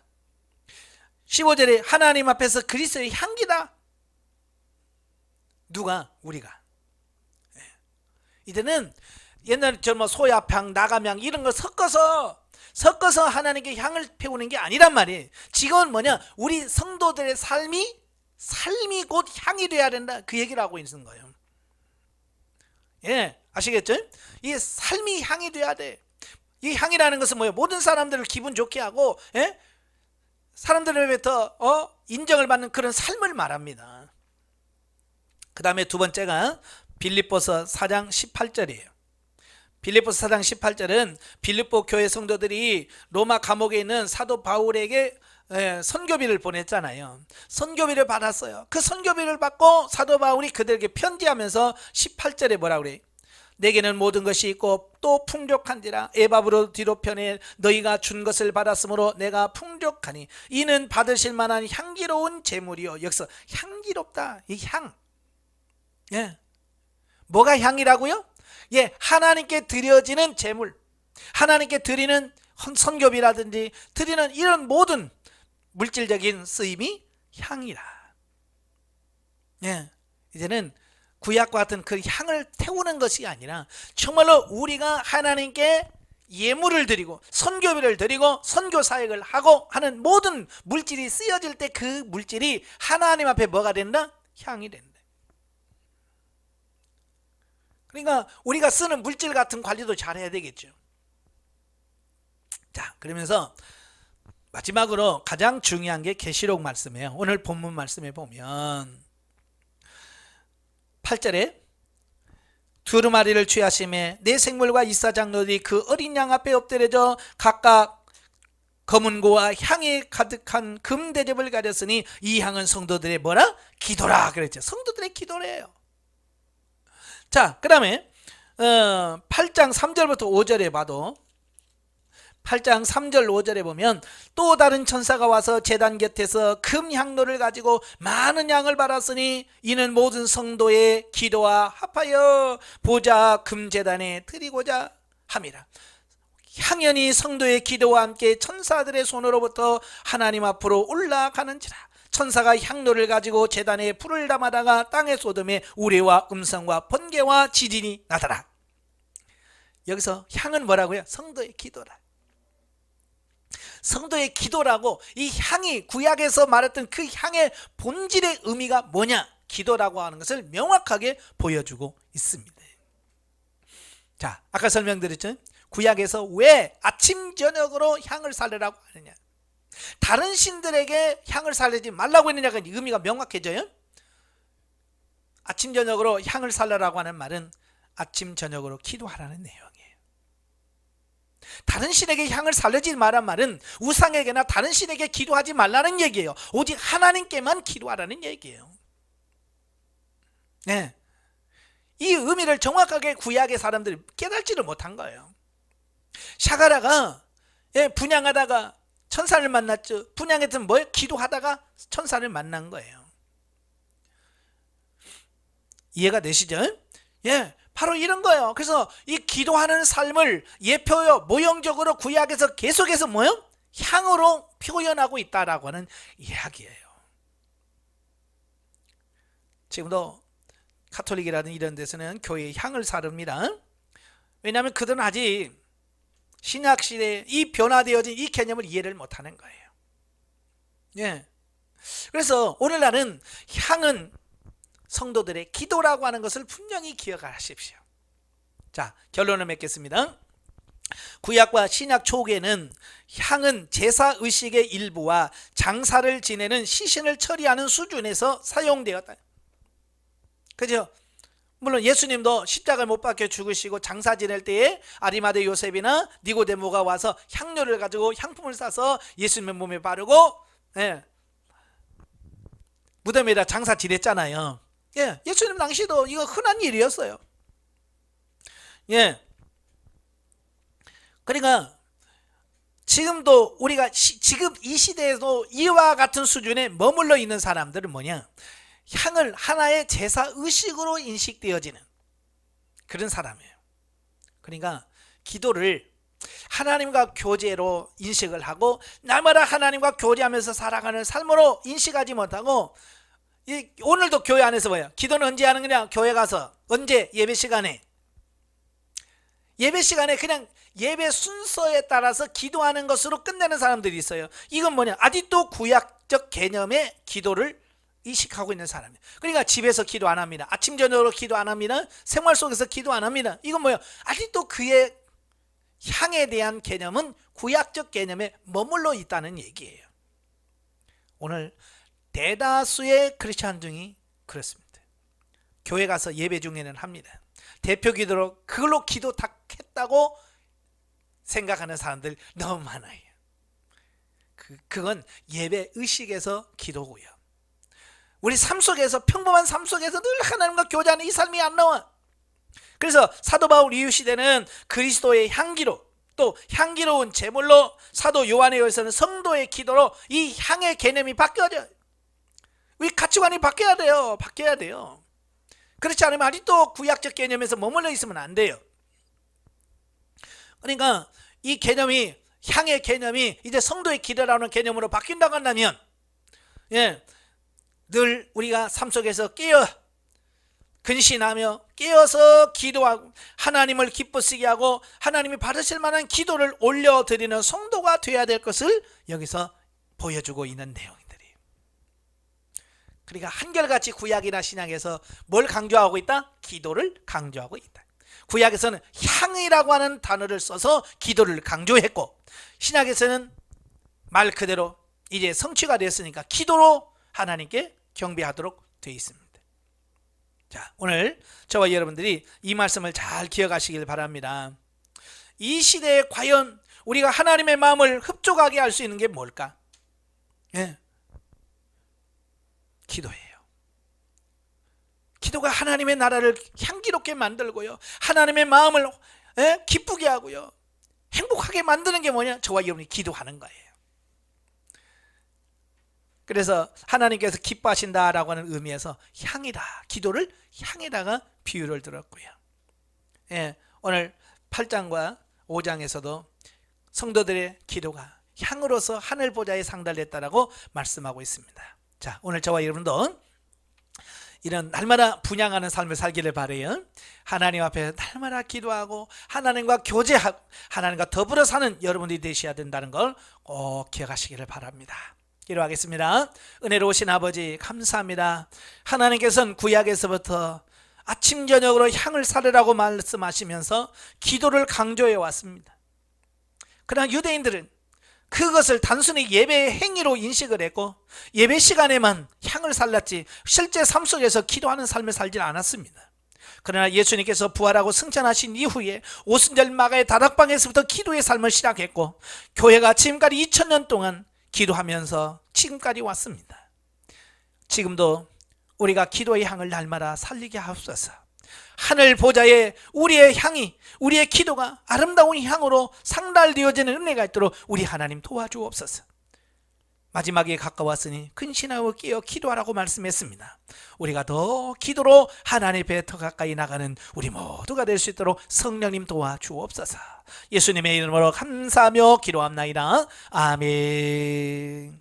15절에 하나님 앞에서 그리스도의 향기다. 누가? 우리가. 이제는 옛날에 뭐 소야향, 나감향 이런 거 섞어서 하나님께 향을 피우는 게 아니란 말이에요. 지금은 뭐냐? 우리 성도들의 삶이 곧 향이 돼야 된다. 그 얘기를 하고 있는 거예요. 예, 아시겠죠? 이 삶이 향이 돼야 돼. 이 향이라는 것은 뭐예요? 모든 사람들을 기분 좋게 하고, 예? 사람들로부터 인정을 받는 그런 삶을 말합니다. 그 다음에 두 번째가 빌립보서 4장 18절이에요. 빌립보서 4장 18절은 빌립보 교회 성도들이 로마 감옥에 있는 사도 바울에게 선교비를 보냈잖아요. 선교비를 받았어요. 그 선교비를 받고 사도 바울이 그들에게 편지하면서 18절에 뭐라고 그래요? 내게는 모든 것이 있고 또 풍족한지라 에바브로 뒤로 편해 너희가 준 것을 받았으므로 내가 풍족하니 이는 받으실 만한 향기로운 제물이요. 여기서 향기롭다. 이 향. 예. 뭐가 향이라고요? 예, 하나님께 드려지는 제물, 하나님께 드리는 선교비라든지 드리는 이런 모든 물질적인 쓰임이 향이라. 예, 이제는 구약과 같은 그 향을 태우는 것이 아니라 정말로 우리가 하나님께 예물을 드리고 선교비를 드리고 선교 사역을 하고 하는 모든 물질이 쓰여질 때 그 물질이 하나님 앞에 뭐가 된다? 향이 된다. 그러니까 우리가 쓰는 물질 같은 관리도 잘해야 되겠죠. 자, 그러면서 마지막으로 가장 중요한 게 계시록 말씀이에요. 오늘 본문 말씀에 보면 8절에 두루마리를 취하심에 네 생물과 이사 장로들이 그 어린 양 앞에 엎드려져 각각 검은고와 향이 가득한 금 대접을 가졌으니 이 향은 성도들의 뭐라? 기도라 그랬죠. 성도들의 기도래요. 자, 그 다음에 8장 3절부터 5절에 봐도 8장 3절 5절에 보면 또 다른 천사가 와서 제단 곁에서 금향로를 가지고 많은 양을 받았으니 이는 모든 성도의 기도와 합하여 보좌 금제단에 드리고자 함이라. 향연이 성도의 기도와 함께 천사들의 손으로부터 하나님 앞으로 올라가는지라. 천사가 향로를 가지고 제단에 불을 담아다가 땅에 쏟음에 우레와 음성과 번개와 지진이 나더라. 여기서 향은 뭐라고요? 성도의 기도라. 성도의 기도라고, 이 향이 구약에서 말했던 그 향의 본질의 의미가 뭐냐? 기도라고 하는 것을 명확하게 보여주고 있습니다. 자, 아까 설명드렸죠? 구약에서 왜 아침 저녁으로 향을 살리라고 하느냐? 다른 신들에게 향을 살리지 말라고 했느냐가 의미가 명확해져요. 아침 저녁으로 향을 살리라고 하는 말은 아침 저녁으로 기도하라는 내용이에요. 다른 신에게 향을 살리지 말란 말은 우상에게나 다른 신에게 기도하지 말라는 얘기예요. 오직 하나님께만 기도하라는 얘기예요. 네. 이 의미를 정확하게 구약의 사람들이 깨달지를 못한 거예요. 샤가라가 분양하다가 천사를 만났죠. 분양했던 뭐예요? 기도하다가 천사를 만난 거예요. 이해가 되시죠? 예, 바로 이런 거예요. 그래서 이 기도하는 삶을 예표요 모형적으로 구약에서 계속해서 뭐예요? 향으로 표현하고 있다라고 하는 이야기예요. 지금도 카톨릭이라든 이런 데서는 교회의 향을 사릅니다. 왜냐하면 그들은 아직 신약시대에 이 변화되어진 이 개념을 이해를 못하는 거예요. 예. 그래서 오늘날은 향은 성도들의 기도라고 하는 것을 분명히 기억하십시오. 자, 결론을 맺겠습니다. 구약과 신약 초기에는 향은 제사의식의 일부와 장사를 지내는 시신을 처리하는 수준에서 사용되었다. 그죠? 물론 예수님도 십자가를 못 박혀 죽으시고 장사 지낼 때에 아리마대 요셉이나 니고데모가 와서 향료를 가지고 향품을 싸서 예수님의 몸에 바르고 무덤에다 장사 지냈잖아요. 예수님 당시도 이거 흔한 일이었어요. 그러니까 지금도 우리가 지금 이 시대에도 이와 같은 수준에 머물러 있는 사람들은 뭐냐? 향을 하나의 제사 의식으로 인식되어지는 그런 사람이에요. 그러니까 기도를 하나님과 교제로 인식을 하고 날마다 하나님과 교제하면서 살아가는 삶으로 인식하지 못하고 오늘도 교회 안에서 뭐예요? 기도는 언제 하는 거냐? 교회 가서 언제? 예배 시간에. 예배 시간에 그냥 예배 순서에 따라서 기도하는 것으로 끝내는 사람들이 있어요. 이건 뭐냐? 아직도 구약적 개념의 기도를 이식하고 있는 사람이에요. 그러니까 집에서 기도 안 합니다. 아침 저녁으로 기도 안 합니다. 생활 속에서 기도 안 합니다. 이건 뭐예요? 아직도 그의 향에 대한 개념은 구약적 개념에 머물러 있다는 얘기예요. 오늘 대다수의 크리스찬 중이 그렇습니다. 교회 가서 예배 중에는 합니다. 대표 기도로 그걸로 기도 다 했다고 생각하는 사람들 너무 많아요. 그건 예배 의식에서 기도고요. 우리 삶 속에서 평범한 삶 속에서 늘 하나님과 교제하는 이 삶이 안 나와. 그래서 사도 바울 이후 시대는 그리스도의 향기로 또 향기로운 제물로 사도 요한에 의해서는 성도의 기도로 이 향의 개념이 바뀌어져요. 우리 가치관이 바뀌어야 돼요. 바뀌어야 돼요. 그렇지 않으면 아직도 구약적 개념에서 머물러 있으면 안 돼요. 그러니까 이 개념이 향의 개념이 이제 성도의 기도라는 개념으로 바뀐다고 한다면 늘 우리가 삶 속에서 깨어 근신하며 깨어서 기도하고 하나님을 기쁘시게 하고 하나님이 받으실 만한 기도를 올려드리는 성도가 되어야 될 것을 여기서 보여주고 있는 내용들이에요. 그러니까 한결같이 구약이나 신약에서 뭘 강조하고 있다? 기도를 강조하고 있다. 구약에서는 향이라고 하는 단어를 써서 기도를 강조했고 신약에서는 말 그대로 이제 성취가 됐으니까 기도로 하나님께 경배하도록 되어 있습니다. 자, 오늘 저와 여러분들이 이 말씀을 잘 기억하시길 바랍니다. 이 시대에 과연 우리가 하나님의 마음을 흡족하게 할 수 있는 게 뭘까? 기도예요. 기도가 하나님의 나라를 향기롭게 만들고요, 하나님의 마음을 기쁘게 하고요, 행복하게 만드는 게 뭐냐? 저와 여러분이 기도하는 거예요. 그래서 하나님께서 기뻐하신다라고 하는 의미에서 향이다, 기도를 향에다가 비유를 들었고요. 오늘 8장과 5장에서도 성도들의 기도가 향으로서 하늘 보좌에 상달됐다라고 말씀하고 있습니다. 자, 오늘 저와 여러분도 이런 날마다 분향하는 삶을 살기를 바라요. 하나님 앞에 날마다 기도하고 하나님과 교제하고 하나님과 더불어 사는 여러분들이 되셔야 된다는 걸 꼭 기억하시기를 바랍니다. 기도하겠습니다. 은혜로우신 아버지 감사합니다. 하나님께서는 구약에서부터 아침 저녁으로 향을 사르라고 말씀하시면서 기도를 강조해 왔습니다. 그러나 유대인들은 그것을 단순히 예배의 행위로 인식을 했고 예배 시간에만 향을 살랐지 실제 삶 속에서 기도하는 삶을 살지 않았습니다. 그러나 예수님께서 부활하고 승천하신 이후에 오순절 마가의 다락방에서부터 기도의 삶을 시작했고 교회가 지금까지 2000년 동안 기도하면서 지금까지 왔습니다. 지금도 우리가 기도의 향을 날마다 살리게 하옵소서. 하늘 보좌에 우리의 향이, 우리의 기도가 아름다운 향으로 상달되어지는 은혜가 있도록 우리 하나님 도와주옵소서. 마지막에 가까웠으니 근신하고 깨어 기도하라고 말씀했습니다. 우리가 더 기도로 하나님 앞에 더 가까이 나가는 우리 모두가 될 수 있도록 성령님 도와주옵소서. 예수님의 이름으로 감사하며 기도합나이다. 아멘.